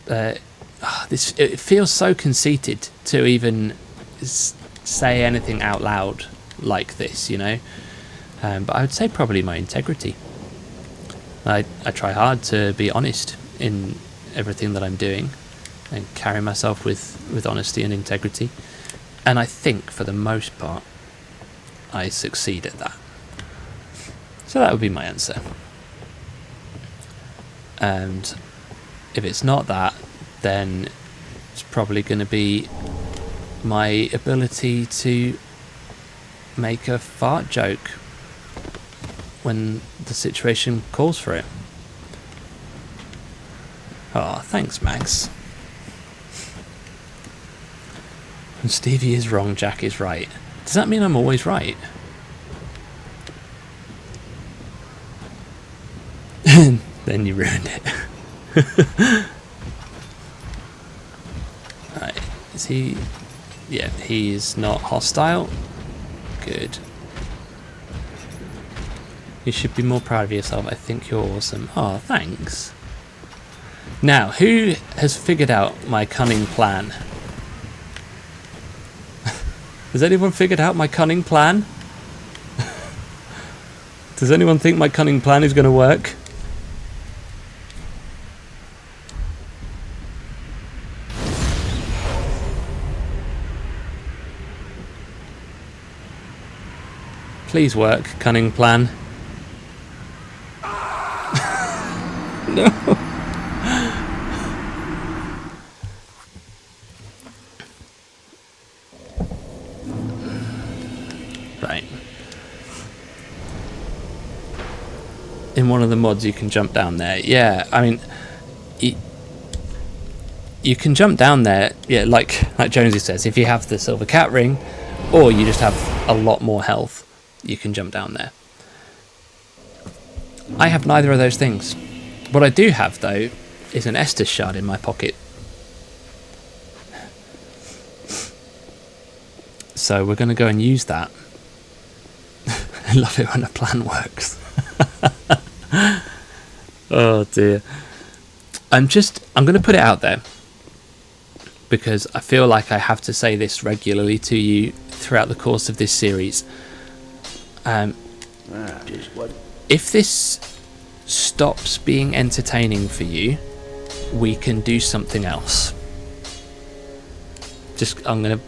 Speaker 1: it feels so conceited to even say anything out loud like this, you know. But I would say probably my integrity. I try hard to be honest in everything that I'm doing and carry myself with honesty and integrity. And I think for the most part I succeed at that. So that would be my answer. And if it's not that, then it's probably going to be my ability to make a fart joke when the situation calls for it. Oh, thanks, Max. And Stevie is wrong, Jack is right. Does that mean I'm always right? Then you ruined it. Right, is he... Yeah, he is not hostile. Good. You should be more proud of yourself. I think you're awesome. Oh, thanks. Now, who has figured out my cunning plan? Has anyone figured out my cunning plan? Does anyone think my cunning plan is going to work? Please work, cunning plan. No. Right. In one of the mods you can jump down there. Yeah, I mean, you can jump down there, yeah, like Jonesy says, if you have the silver cat ring, or you just have a lot more health, you can jump down there. I have neither of those things. What I do have, though, is an Estus shard in my pocket. So we're going to go and use that. I love it when a plan works. Oh dear. I'm going to put it out there, because I feel like I have to say this regularly to you throughout the course of this series. If this stops being entertaining for you, we can do something else. I'm going to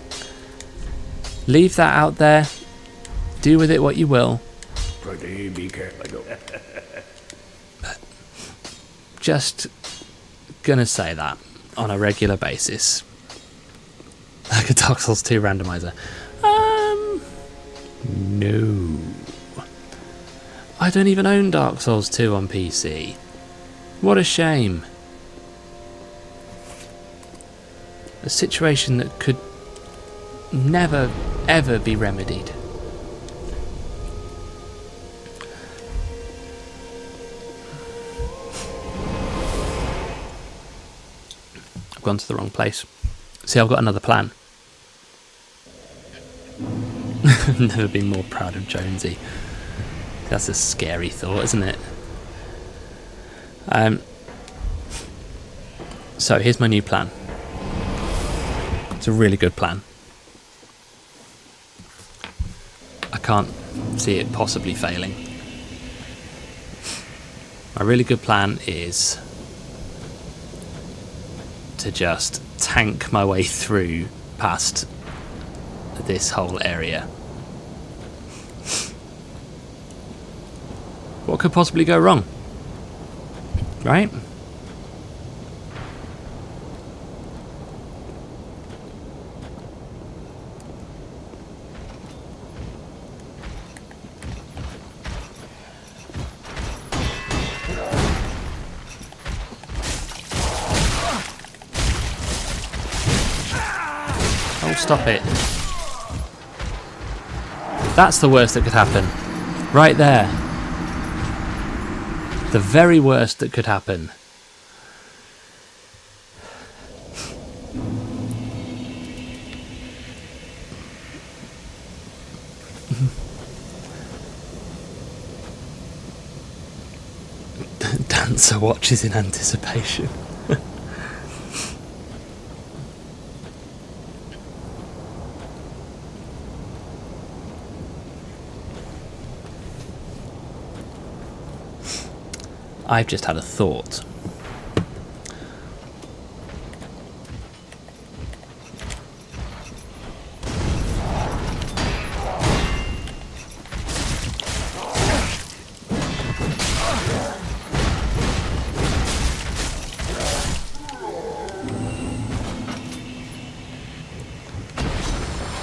Speaker 1: leave that out there. Do with it what you will.
Speaker 2: Be careful.
Speaker 1: Just gonna say that on a regular basis. Like a Dark Souls 2 randomizer. No. I don't even own Dark Souls 2 on PC. What a shame. A situation that could never, ever be remedied. I've gone to the wrong place. See, I've got another plan. I've never been more proud of Jonesy. That's a scary thought, isn't it? So here's my new plan. It's a really good plan. I can't see it possibly failing. My really good plan is to just tank my way through past this whole area. What could possibly go wrong? Right? Oh, stop it. That's the worst that could happen. Right there. The very worst that could happen. Dancer watches in anticipation. I've just had a thought.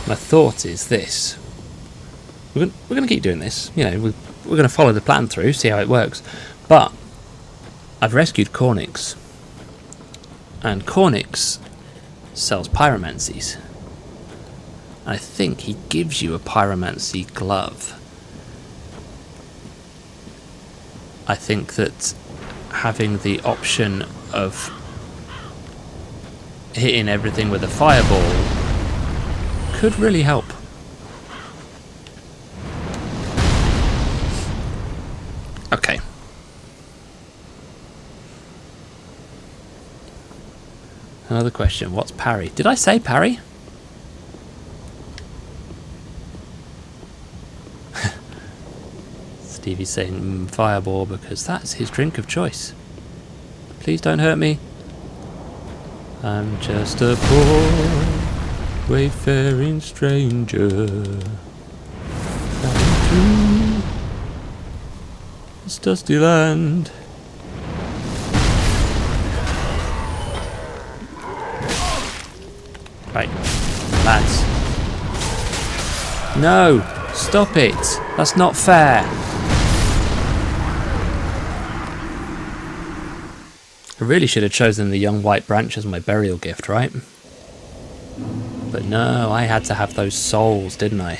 Speaker 1: My thought is this. We're going to keep doing this. You know, we're going to follow the plan through, see how it works. But I've rescued Cornix. And Cornix sells pyromancies. I think he gives you a pyromancy glove. I think that having the option of hitting everything with a fireball could really help. Okay. Another question. What's parry? Did I say parry? Stevie's saying fireball because that's his drink of choice. Please don't hurt me. I'm just a poor wayfaring stranger traveling through this dusty land. Right, lads. No, stop it. That's not fair. I really should have chosen the young white branch as my burial gift, right? But no, I had to have those souls, didn't I?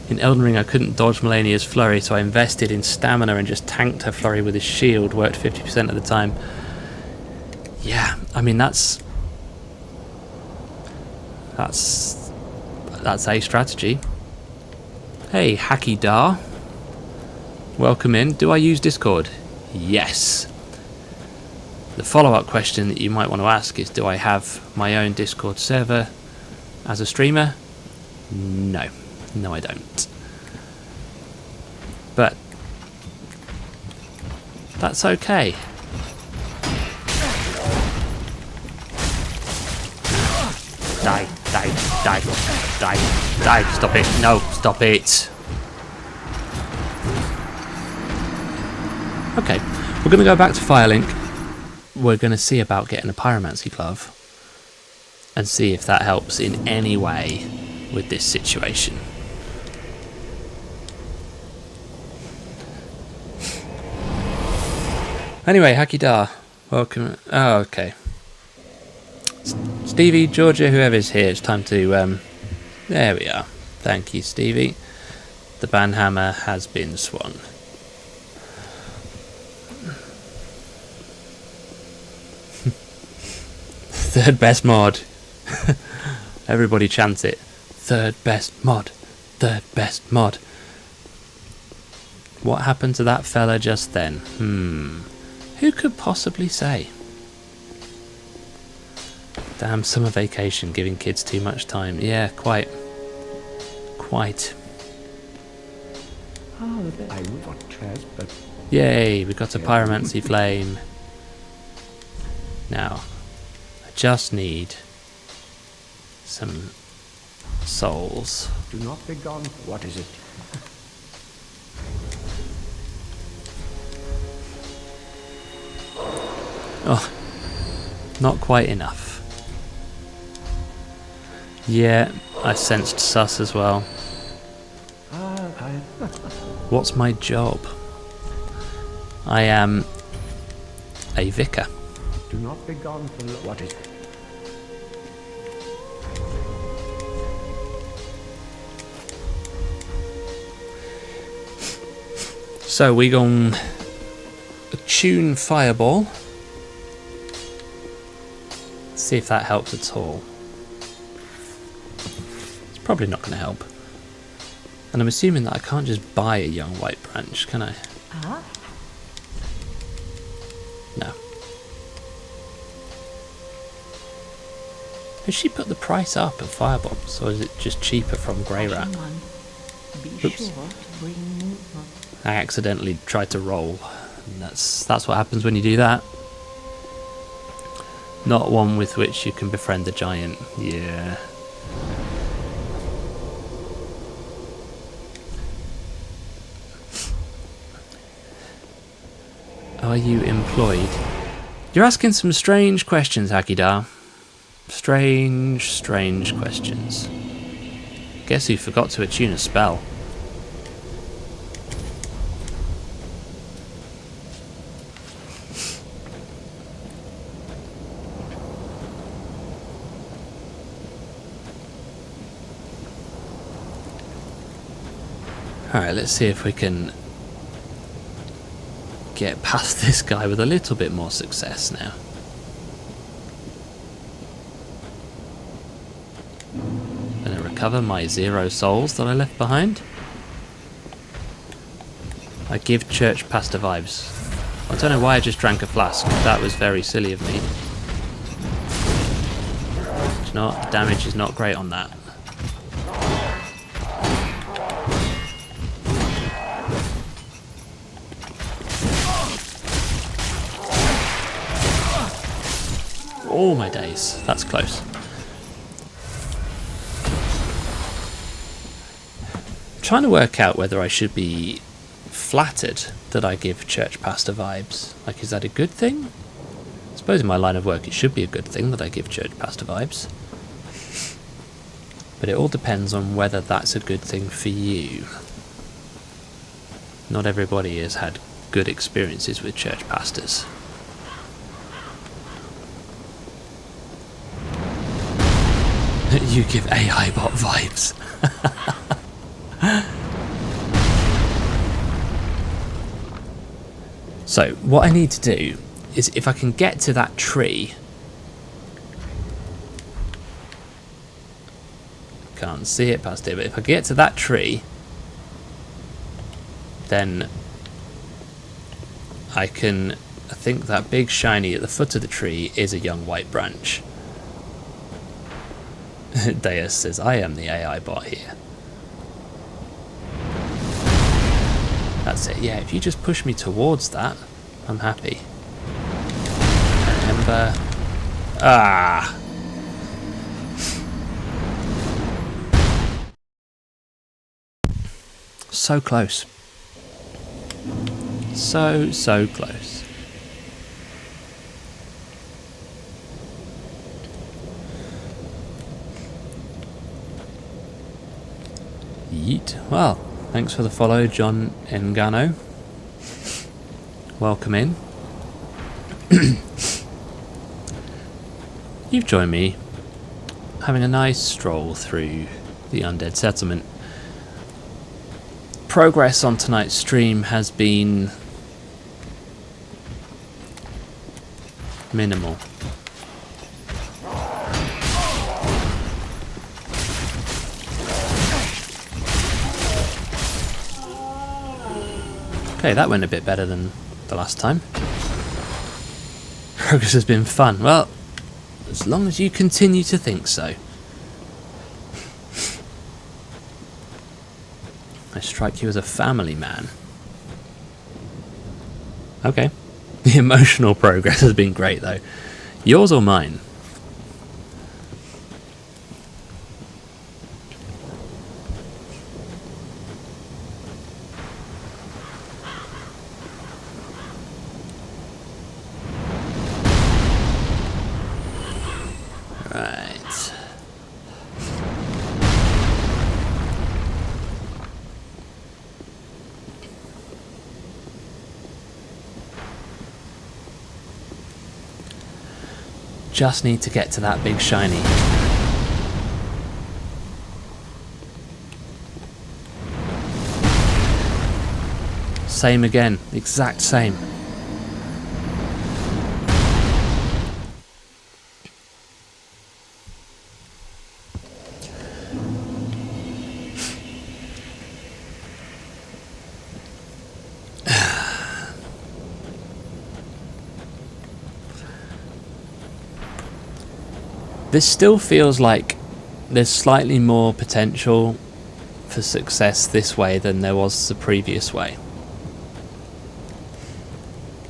Speaker 1: In Elden Ring I couldn't dodge Melania's flurry, so I invested in stamina and just tanked her flurry with his shield, worked 50% of the time. Yeah, I mean that's a strategy. Hey, Hacky Dar. Welcome in. Do I use Discord? Yes. The follow-up question that you might want to ask is, do I have my own Discord server as a streamer? No. No, I don't. But that's okay. Die, die, die, die, die. Stop it. No, stop it. Okay, we're going to go back to Firelink. We're going to see about getting a pyromancy glove and see if that helps in any way with this situation. Anyway, Hacky Dar, welcome. Oh, okay. Stevie, Georgia, whoever's here, it's time to... there we are. Thank you, Stevie. The banhammer has been swung. Third best mod. Everybody chants it. Third best mod. Third best mod. What happened to that fella just then? Who could possibly say? Damn summer vacation, giving kids too much time. Yeah, quite. Quite.
Speaker 2: I would want chairs, but
Speaker 1: Yay, we got a pyromancy flame. Now, I just need some souls.
Speaker 2: do not be gone. What is it?
Speaker 1: Oh, not quite enough. Yeah, I sensed sus as well. What's my job? I am a vicar.
Speaker 2: Do not be gone for what is it?
Speaker 1: So we gon' attune fireball. See if that helps at all. It's probably not going to help. And I'm assuming that I can't just buy a young white branch, can I? No. Has she put the price up of firebombs, or is it just cheaper from Grey Rat?
Speaker 3: Be
Speaker 1: Oops.
Speaker 3: sure to bring more.
Speaker 1: I accidentally tried to roll. And that's what happens when you do that. Not one with which you can befriend the giant. Yeah. Are you employed? You're asking some strange questions, Hakidar. Strange, strange questions. Guess who forgot to attune a spell? Alright, let's see if we can get past this guy with a little bit more success now. Gonna recover my 0 souls that I left behind. I give church pastor vibes. I don't know why I just drank a flask. That was very silly of me. You know what? The damage is not great on that. Oh my days, that's close. I'm trying to work out whether I should be flattered that I give church pastor vibes. Like, is that a good thing? I suppose in my line of work it should be a good thing that I give church pastor vibes. But it all depends on whether that's a good thing for you. Not everybody has had good experiences with church pastors. You give AI bot vibes. So, what I need to do is, if I can get to that tree... Can't see it past here, but if I get to that tree, then I can... I think that big shiny at the foot of the tree is a young white branch. Deus says, I am the AI bot here. That's it, yeah, if you just push me towards that, I'm happy. Remember... Ah! So close. So close. Yeet. Well, thanks for the follow, John Engano. Welcome in. You've joined me having a nice stroll through the Undead Settlement. Progress on tonight's stream has been minimal. Okay, that went a bit better than the last time. Progress has been fun. Well, as long as you continue to think so. I strike you as a family man. Okay. The emotional progress has been great, though. Yours or mine? Right. Just need to get to that big shiny. Same again, exact same. This still feels like there's slightly more potential for success this way than there was the previous way.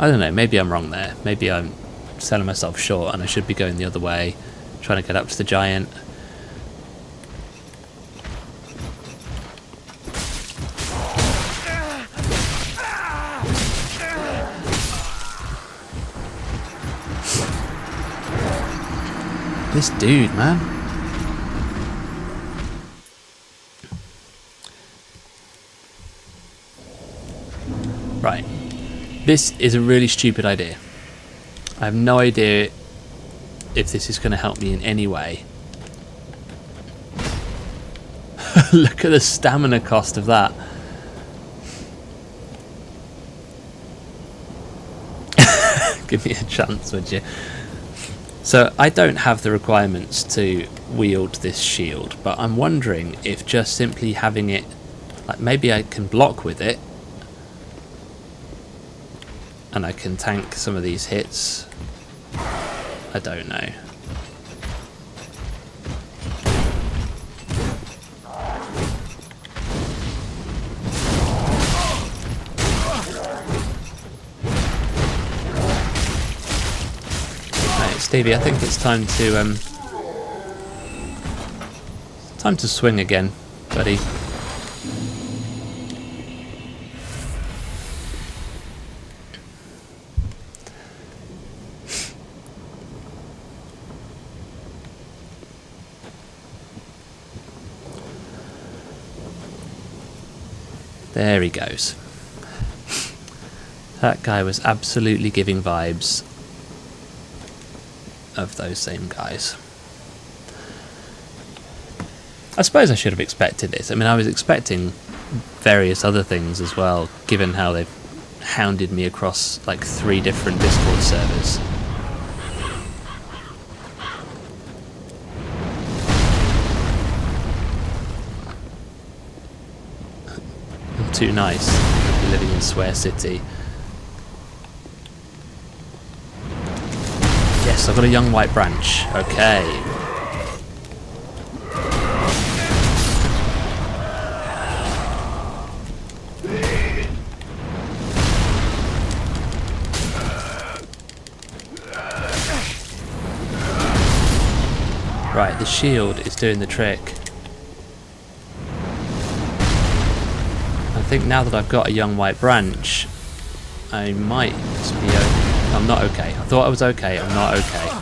Speaker 1: I don't know, maybe I'm wrong there. Maybe I'm selling myself short and I should be going the other way, trying to get up to the giant. This dude, man. Right. This is a really stupid idea. I have no idea if this is going to help me in any way. Look at the stamina cost of that. Give me a chance, would you? So I don't have the requirements to wield this shield, but I'm wondering if just simply having it, like maybe I can block with it and I can tank some of these hits. I don't know. Stevie, I think it's time to swing again, buddy. There he goes. That guy was absolutely giving vibes of those same guys. I suppose I should have expected this. I mean, I was expecting various other things as well, given how they've hounded me across like 3 different Discord servers. I'm too nice, living in Swear City. Yes, I've got a young white branch. Okay. Right, the shield is doing the trick. I think now that I've got a young white branch, I might be okay. I'm not okay. I thought I was okay. I'm not okay.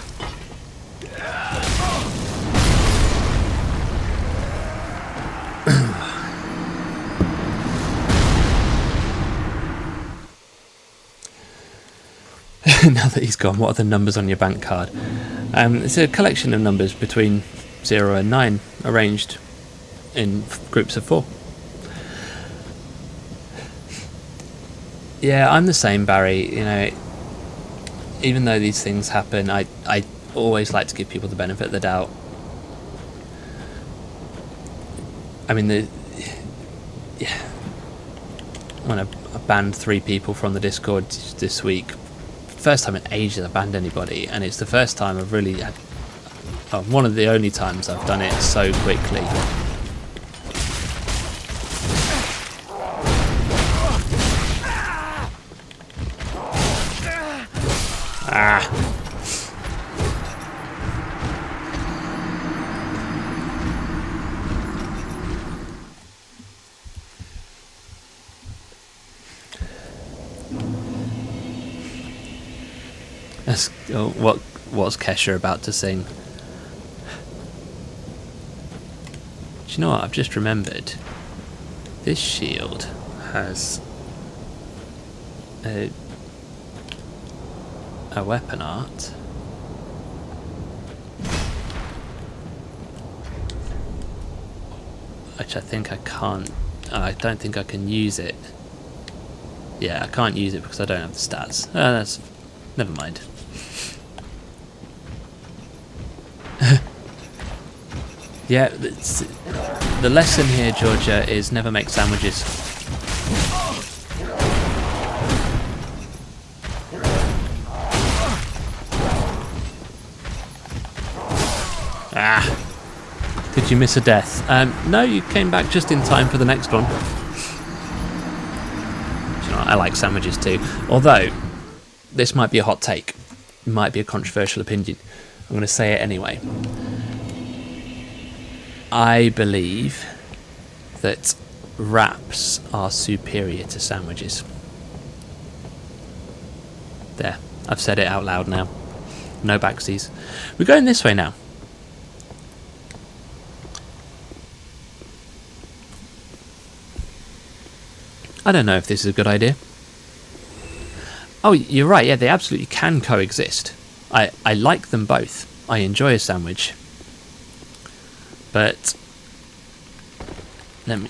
Speaker 1: Now that he's gone, what are the numbers on your bank card? It's a collection of numbers between 0 and 9, arranged in groups of 4. Yeah, I'm the same, Barry. You know, even though these things happen, I always like to give people the benefit of the doubt. I mean, when I banned 3 people from the Discord this week, first time in ages I banned anybody, and it's the first time I've really had, one of the only times I've done it so quickly. What's Kesha about to sing? Do you know what? I've just remembered. This shield has a weapon art. Which I think I can't. I don't think I can use it. Yeah, I can't use it because I don't have the stats. That's never mind. Yeah, the lesson here, Georgia, is never make sandwiches. Did you miss a death? No, you came back just in time for the next one. You know, I like sandwiches too. Although, this might be a hot take, it might be a controversial opinion. I'm going to say it anyway. I believe that wraps are superior to sandwiches. There, I've said it out loud now. No backsies. We're going this way now. I don't know if this is a good idea. Oh, you're right, yeah, they absolutely can coexist. I like them both. I enjoy a sandwich. But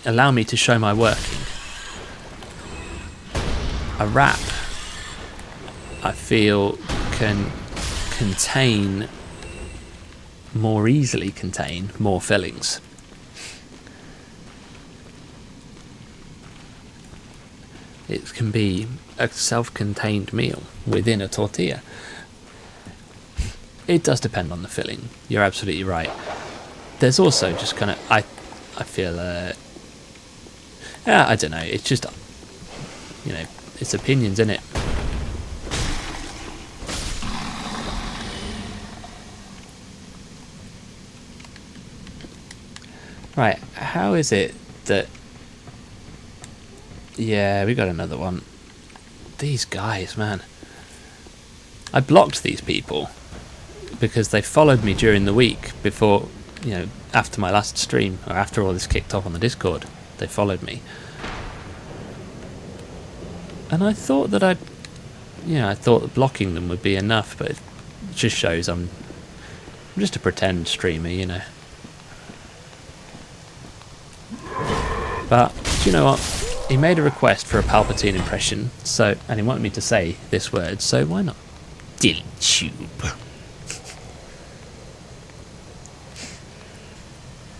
Speaker 1: allow me to show my working. A wrap, I feel, can more easily contain more fillings. It can be a self-contained meal within a tortilla. It does depend on the filling. You're absolutely right. There's also just kind of, I feel, I don't know. It's just, it's opinions, isn't it? Right, how is it that... Yeah, we got another one. These guys, man. I blocked these people because they followed me during the week before, after my last stream, or after all this kicked off on the Discord. They followed me. And I thought that I thought that blocking them would be enough, but it just shows I'm just a pretend streamer, But, do you know what? He made a request for a Palpatine impression, and he wanted me to say this word, so why not? Diltube.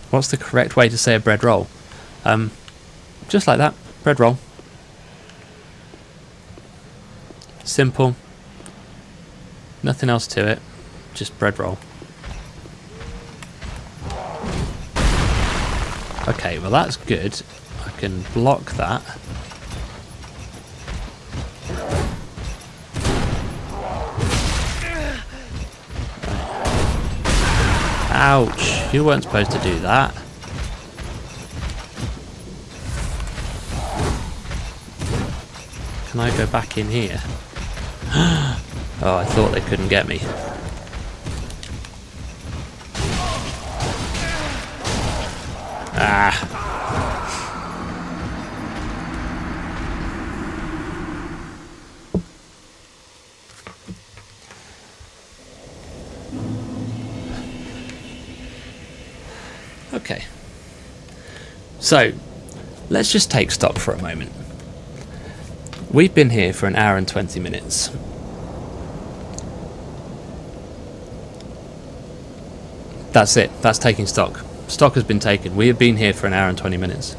Speaker 1: What's the correct way to say a bread roll? Just like that, bread roll. Simple. Nothing else to it, just bread roll. Okay, well that's good. I can block that. Ouch, you weren't supposed to do that. Can I go back in here? Oh, I thought they couldn't get me. Ah. Okay. So, let's just take stock for a moment. We've been here for an hour and 20 minutes. That's it. That's taking stock. Stock has been taken. We have been here for an hour and 20 minutes.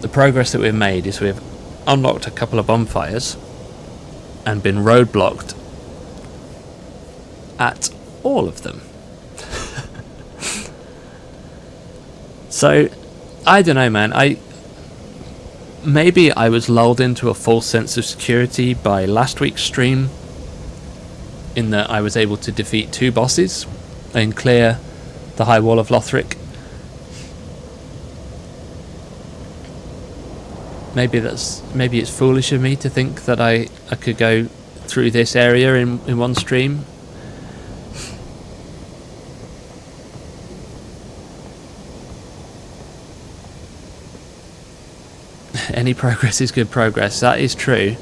Speaker 1: The progress that we've made is we've unlocked a couple of bonfires and been roadblocked at all of them. So, I don't know, man. Maybe I was lulled into a false sense of security by last week's stream, in that I was able to defeat 2 bosses and clear the High Wall of Lothric. Maybe it's foolish of me to think that I could go through this area in one stream. Any progress is good progress. That is true.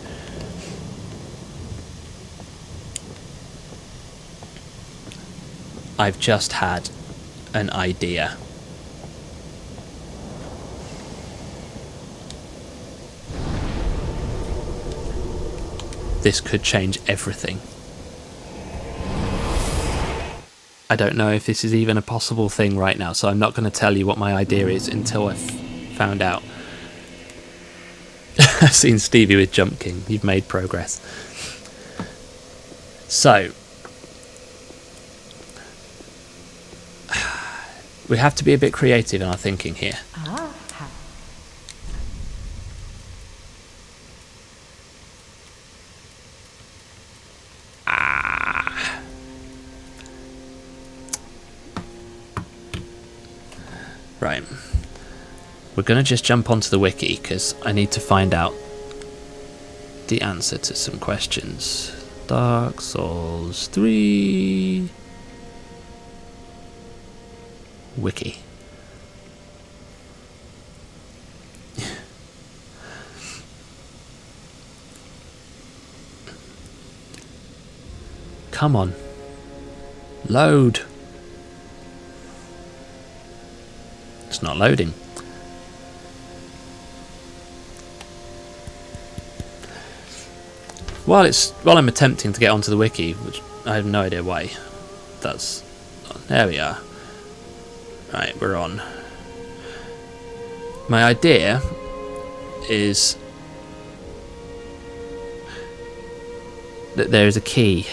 Speaker 1: I've just had an idea. This could change everything. I don't know if this is even a possible thing right now, so I'm not going to tell you what my idea is until I've found out. I've seen Stevie with Jump King. You've made progress. So, we have to be a bit creative in our thinking here.
Speaker 3: Ah.
Speaker 1: Right. We're going to just jump onto the wiki because I need to find out the answer to some questions. Dark Souls 3 wiki. Come on. Load. It's not loading. While I'm attempting to get onto the wiki, which I have no idea why. There we are. Right, we're on. My idea is that there is a key.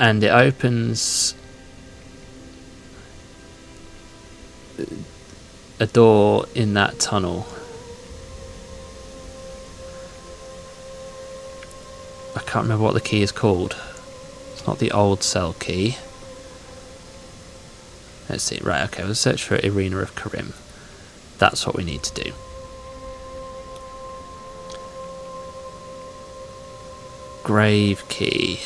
Speaker 1: And it opens a door in that tunnel. I can't remember what the key is called. It's not the old cell key. Let's see. Right, okay, we'll search for Arena of Karim. That's what we need to do. Grave key.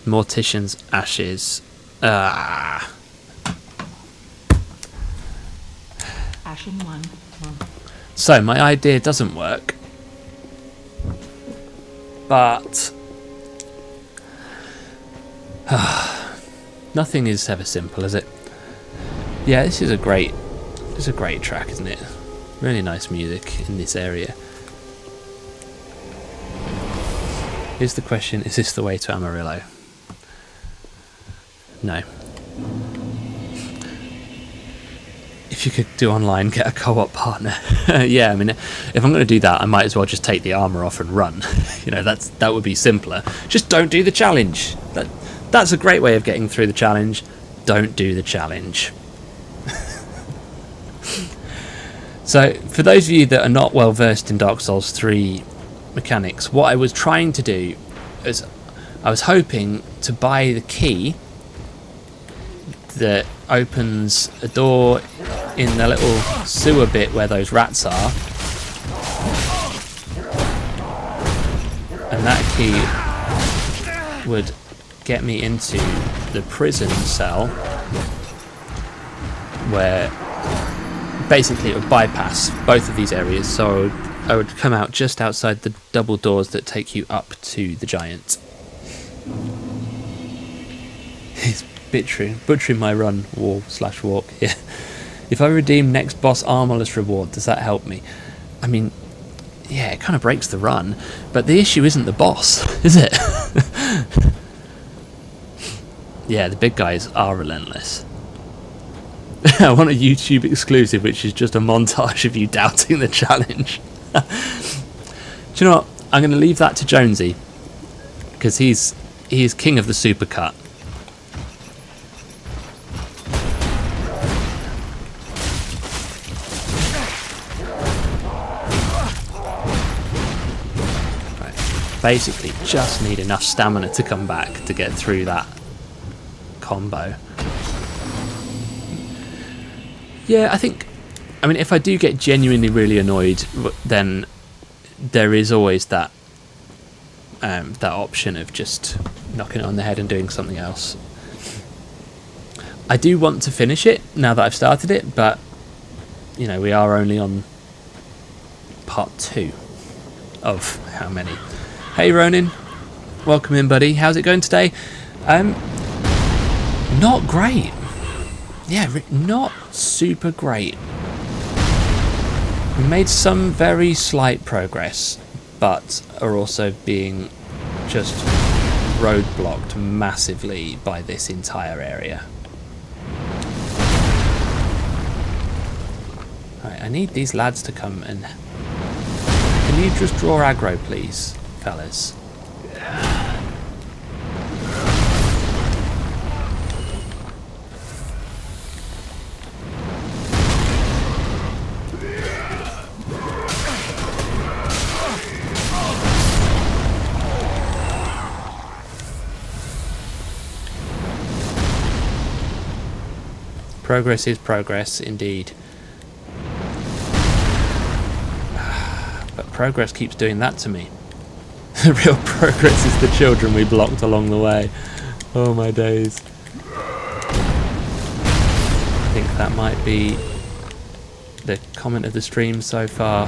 Speaker 1: Mortician's ashes. Ashen one. So my idea doesn't work, but nothing is ever simple, is it? Yeah, this is a great track, isn't it? Really nice music in this area. Here's the question: is this the way to Amarillo? No. If you could do online, get a co-op partner. Yeah, I mean, if I'm going to do that, I might as well just take the armor off and run. You know, that would be simpler. Just don't do the challenge. That's a great way of getting through the challenge. Don't do the challenge. So, for those of you that are not well versed in Dark Souls 3 mechanics, what I was trying to do is I was hoping to buy the key that opens a door in the little sewer bit where those rats are, and that key would get me into the prison cell where basically it would bypass both of these areas, so I would come out just outside the double doors that take you up to the giant. He's butchering my run /walk here. If I redeem next boss armorless reward, does that help me? I mean, yeah, it kind of breaks the run, but the issue isn't the boss, is it? Yeah, the big guys are relentless. I want a YouTube exclusive, which is just a montage of you doubting the challenge. Do you know what? I'm going to leave that to Jonesy, because he is king of the supercut. Basically just need enough stamina to come back to get through that combo. Yeah, I mean, if I do get genuinely really annoyed, then there is always that option of just knocking it on the head and doing something else. I do want to finish it now that I've started it, but you know, we are only on part 2 of how many. Hey Ronin, welcome in, buddy. How's it going today? Not great. Yeah, not super great. We made some very slight progress, but are also being just roadblocked massively by this entire area. Right, I need these lads to come and... Can you just draw aggro, please, fellas? Progress is progress, indeed. But progress keeps doing that to me. The real progress is the children we blocked along the way. Oh my days. I think that might be the comment of the stream so far.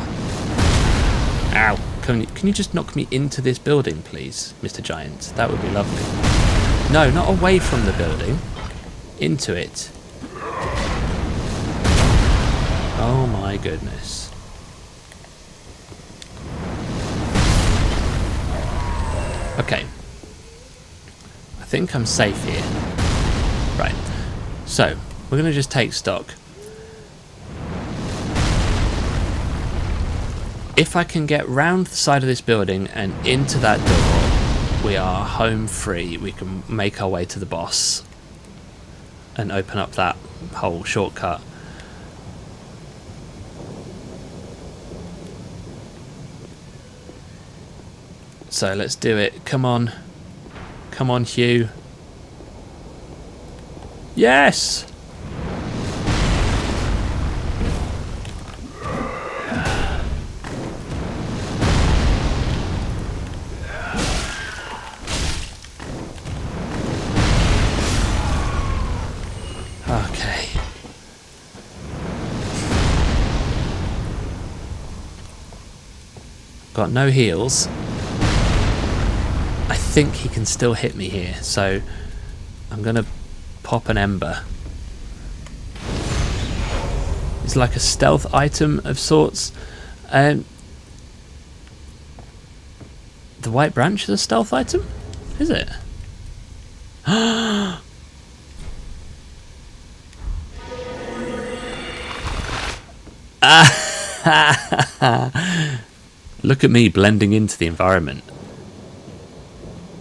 Speaker 1: Ow! Can you just knock me into this building, please, Mr. Giant? That would be lovely. No, not away from the building. Into it. Oh my goodness. Okay. I think I'm safe here. Right. So, we're going to just take stock. If I can get round the side of this building and into that door, we are home free. We can make our way to the boss and open up that whole shortcut. So let's do it. Come on. Come on, Hugh. Yes! Okay. Got no heals. I think he can still hit me here, so I'm gonna pop an ember. It's like a stealth item of sorts. The white branch is a stealth item? Is it? Look at me blending into the environment.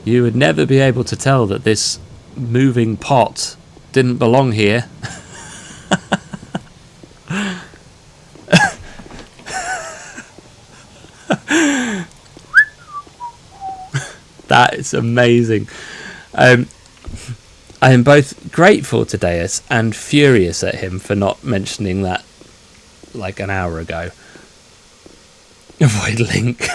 Speaker 1: You would never be able to tell that this moving pot didn't belong here. That is amazing. I am both grateful to Deus and furious at him for not mentioning that like an hour ago. Avoid Link.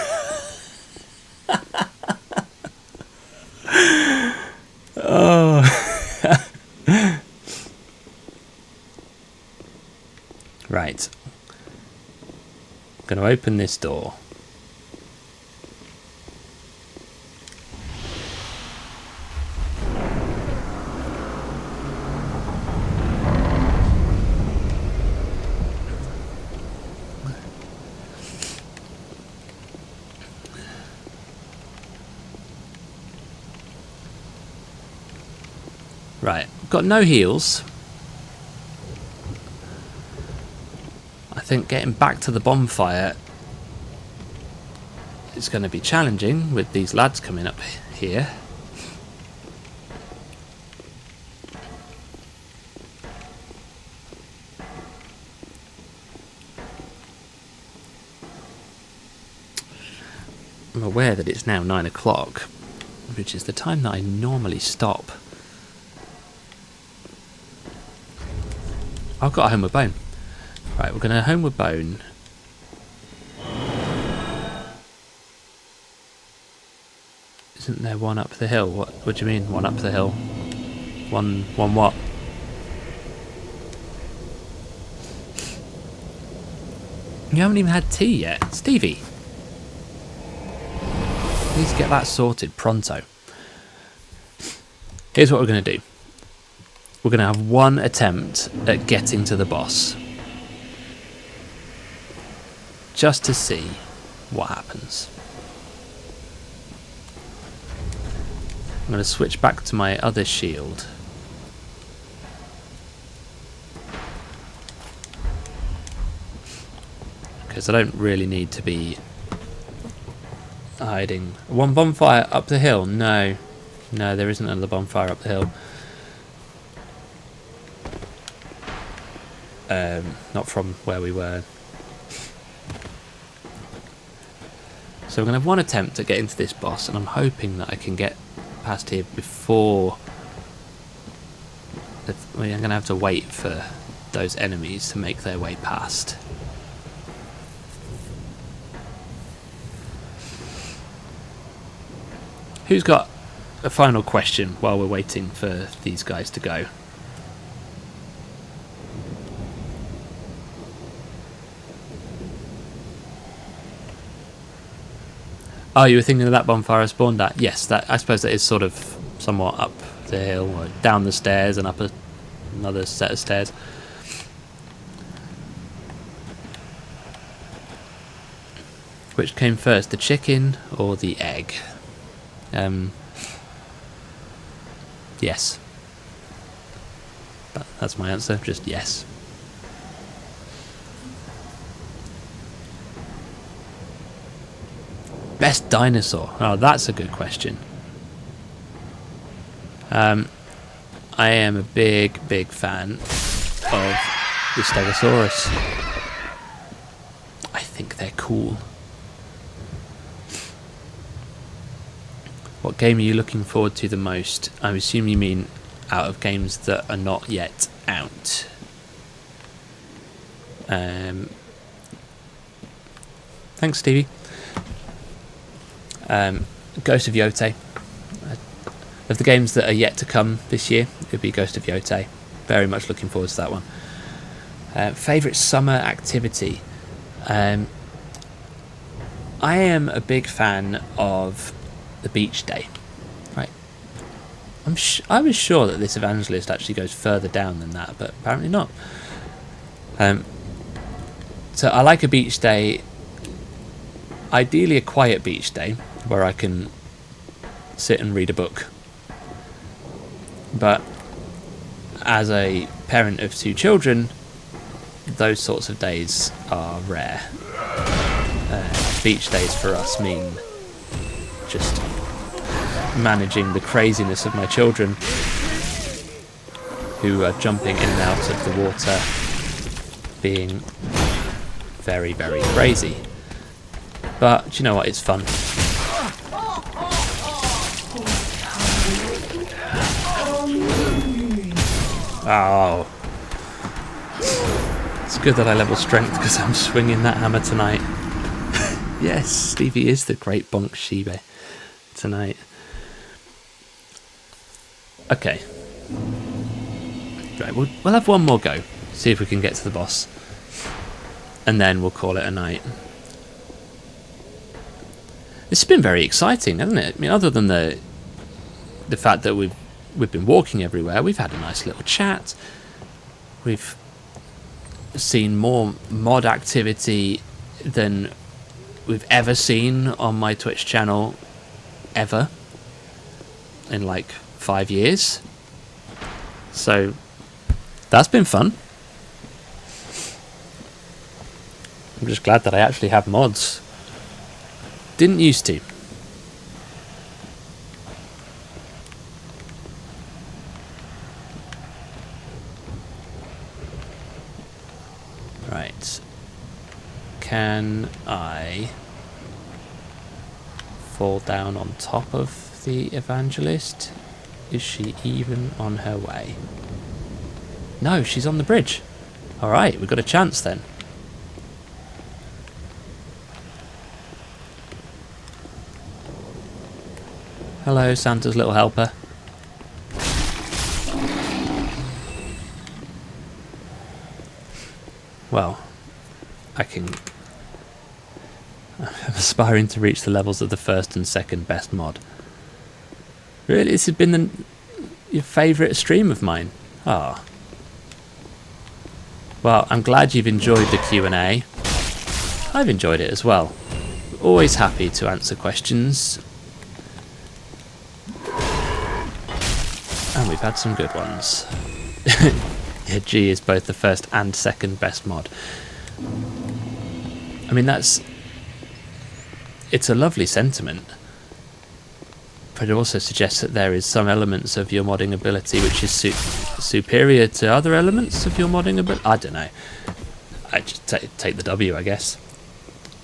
Speaker 1: Oh. Right. I'm going to open this door. Right, got no heals. I think getting back to the bonfire is going to be challenging with these lads coming up here. I'm aware that it's now 9 o'clock, which is the time that I normally stop. I've got a homeward bone. Right, we're going to homeward bone. Isn't there one up the hill? What do you mean, one up the hill? One what? You haven't even had tea yet, Stevie. You need to get that sorted pronto. Here's what we're going to do. We're going to have one attempt at getting to the boss. Just to see what happens. I'm going to switch back to my other shield. Because I don't really need to be hiding. One bonfire up the hill? No. No, there isn't another bonfire up the hill. Not from where we were. So we're going to have one attempt at getting to this boss, and I'm hoping that I can get past here before We're going to have to wait for those enemies to make their way past. Who's got a final question while we're waiting for these guys to go? Oh, you were thinking of that bonfire I spawned at? Yes, that, I suppose that is sort of somewhat up the hill, or down the stairs and up another set of stairs. Which came first, the chicken or the egg? Yes. That's my answer, just yes. Best dinosaur? Oh, that's a good question. I am a big fan of the Stegosaurus. I think they're cool. What game are you looking forward to the most? I assume you mean out of games that are not yet out. Thanks, Stevie. Ghost of Yotei. Of the games that are yet to come this year, it would be Ghost of Yotei. Very much looking forward to that one. Favourite summer activity? I am a big fan of the beach day. Right. I was sure that this evangelist actually goes further down than that, but apparently not. So I like a beach day. Ideally a quiet beach day where I can sit and read a book. But as a parent of 2 children, those sorts of days are rare. Beach days for us mean just managing the craziness of my children, who are jumping in and out of the water, being very crazy. But do you know what? It's fun. Oh. It's good that I level strength because I'm swinging that hammer tonight. Yes, Stevie is the great bonk Shibe tonight. Okay. Right, we'll have one more go. See if we can get to the boss. And then we'll call it a night. It's been very exciting, hasn't it? I mean, other than the fact that we've been walking everywhere, we've had a nice little chat. We've seen more mod activity than we've ever seen on my Twitch channel ever in like 5 years. So that's been fun. I'm just glad that I actually have mods. Didn't used to. Right. Can I fall down on top of the evangelist? Is she even on her way? No, she's on the bridge. Alright, we've got a chance then. Hello, Santa's little helper. Well, I'm aspiring to reach the levels of the first and second best mod. Really, this has been your favourite stream of mine. Ah. Oh. Well, I'm glad you've enjoyed the Q&A. I've enjoyed it as well. Always happy to answer questions. And we've had some good ones. Yeah, G is both the first and second best mod. I mean, it's a lovely sentiment. But it also suggests that there is some elements of your modding ability which is superior to other elements of your modding ability. I don't know. I just take the W, I guess.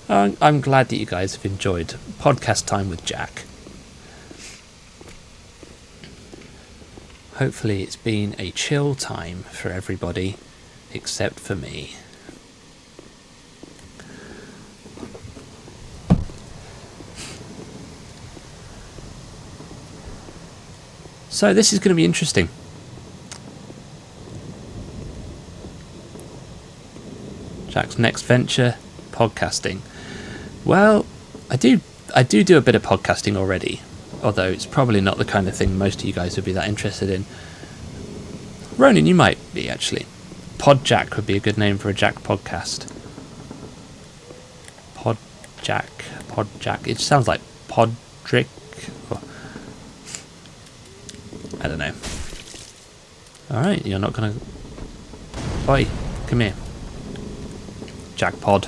Speaker 1: I'm glad that you guys have enjoyed podcast time with Jack. hopefully it's been a chill time for everybody except for me. So this is going to be interesting. Jack's next venture, podcasting. Well, I do a bit of podcasting already, although it's probably not the kind of thing most of you guys would be that interested in. Ronan, you might be, actually. Podjack would be a good name for a Jack podcast. Podjack. It sounds like Podrick. I don't know. Alright, you're not gonna... Oi, come here. Jackpod.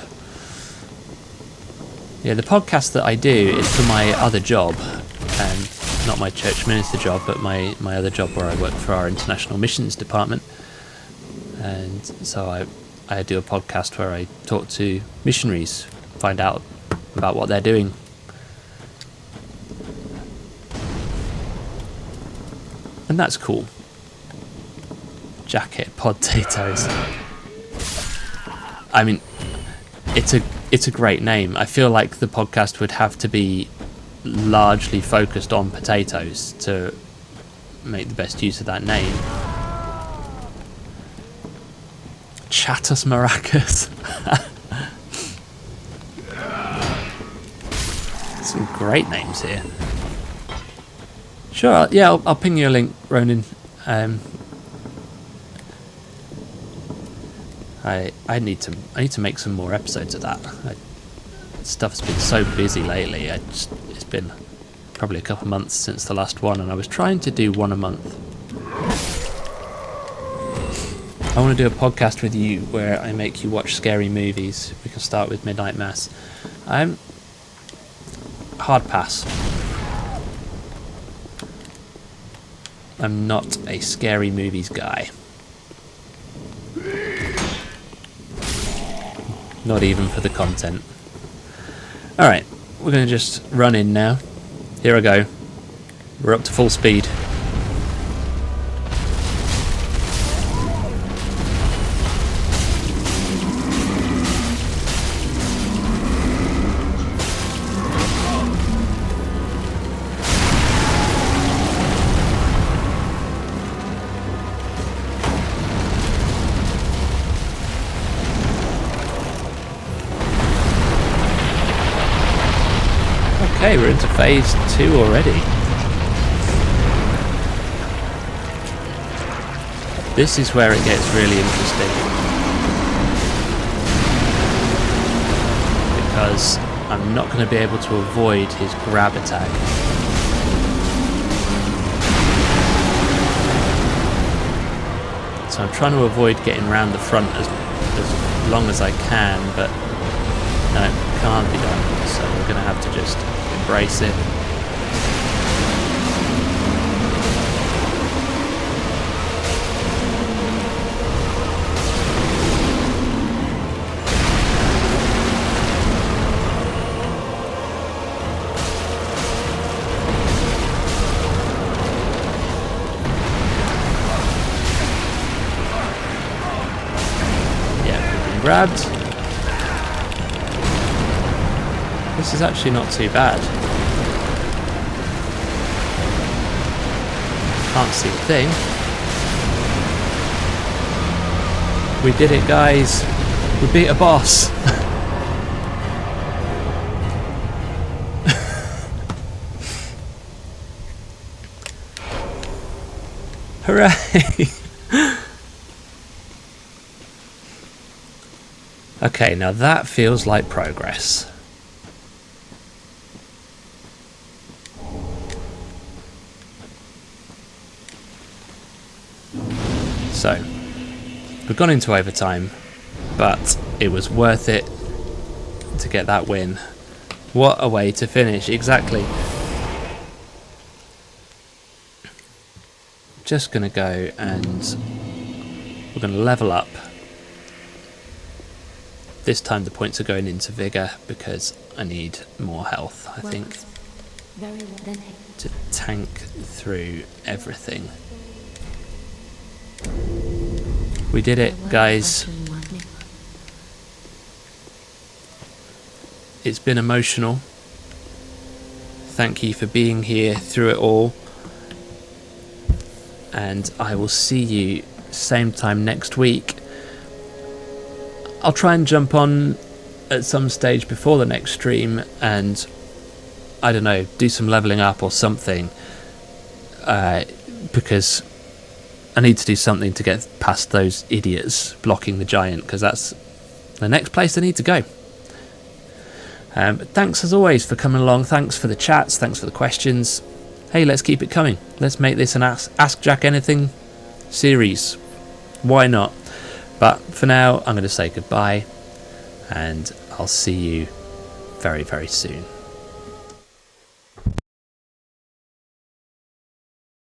Speaker 1: Yeah, the podcast that I do is for my other job, not my church minister job, but my other job where I work for our international missions department. And so I do a podcast where I talk to missionaries, find out about what they're doing. And that's cool. Jacket potatoes. I mean, it's a great name. I feel like the podcast would have to be largely focused on potatoes to make the best use of that name. Chatus maracas. Some great names here. Sure, yeah, I'll ping you a link, Ronan. I need to make some more episodes of that. Stuff's been so busy lately. It's been probably a couple of months since the last one, and I was trying to do one a month. I want to do a podcast with you where I make you watch scary movies. We can start with Midnight Mass. Hard pass. I'm not a scary movies guy. Not even for the content. Alright, we're going to just run in now. Here I go. We're up to full speed. Okay, we're into phase 2 already. This is where it gets really interesting. Because I'm not going to be able to avoid his grab attack. So I'm trying to avoid getting round the front as long as I can, but no, it can't be done. So we're going to have to just embrace it. Yeah, we've been grabbed. This is actually not too bad. Can't see a thing. We did it, guys. We beat a boss. Hooray! Okay, now that feels like progress. So, we've gone into overtime, but it was worth it to get that win. What a way to finish, exactly. Just going to go and we're going to level up. This time the points are going into vigour because I need more health, I think, to tank through everything. We did it, guys. It's been emotional. Thank you for being here through it all. And I will see you same time next week. I'll try and jump on at some stage before the next stream and, I don't know, do some leveling up or something. Because I need to do something to get past those idiots blocking the giant, because that's the next place I need to go. But thanks as always for coming along. Thanks for the chats. Thanks for the questions. Hey, let's keep it coming. Let's make this an Ask Jack Anything series. Why not? But for now, I'm going to say goodbye, and I'll see you very, very soon.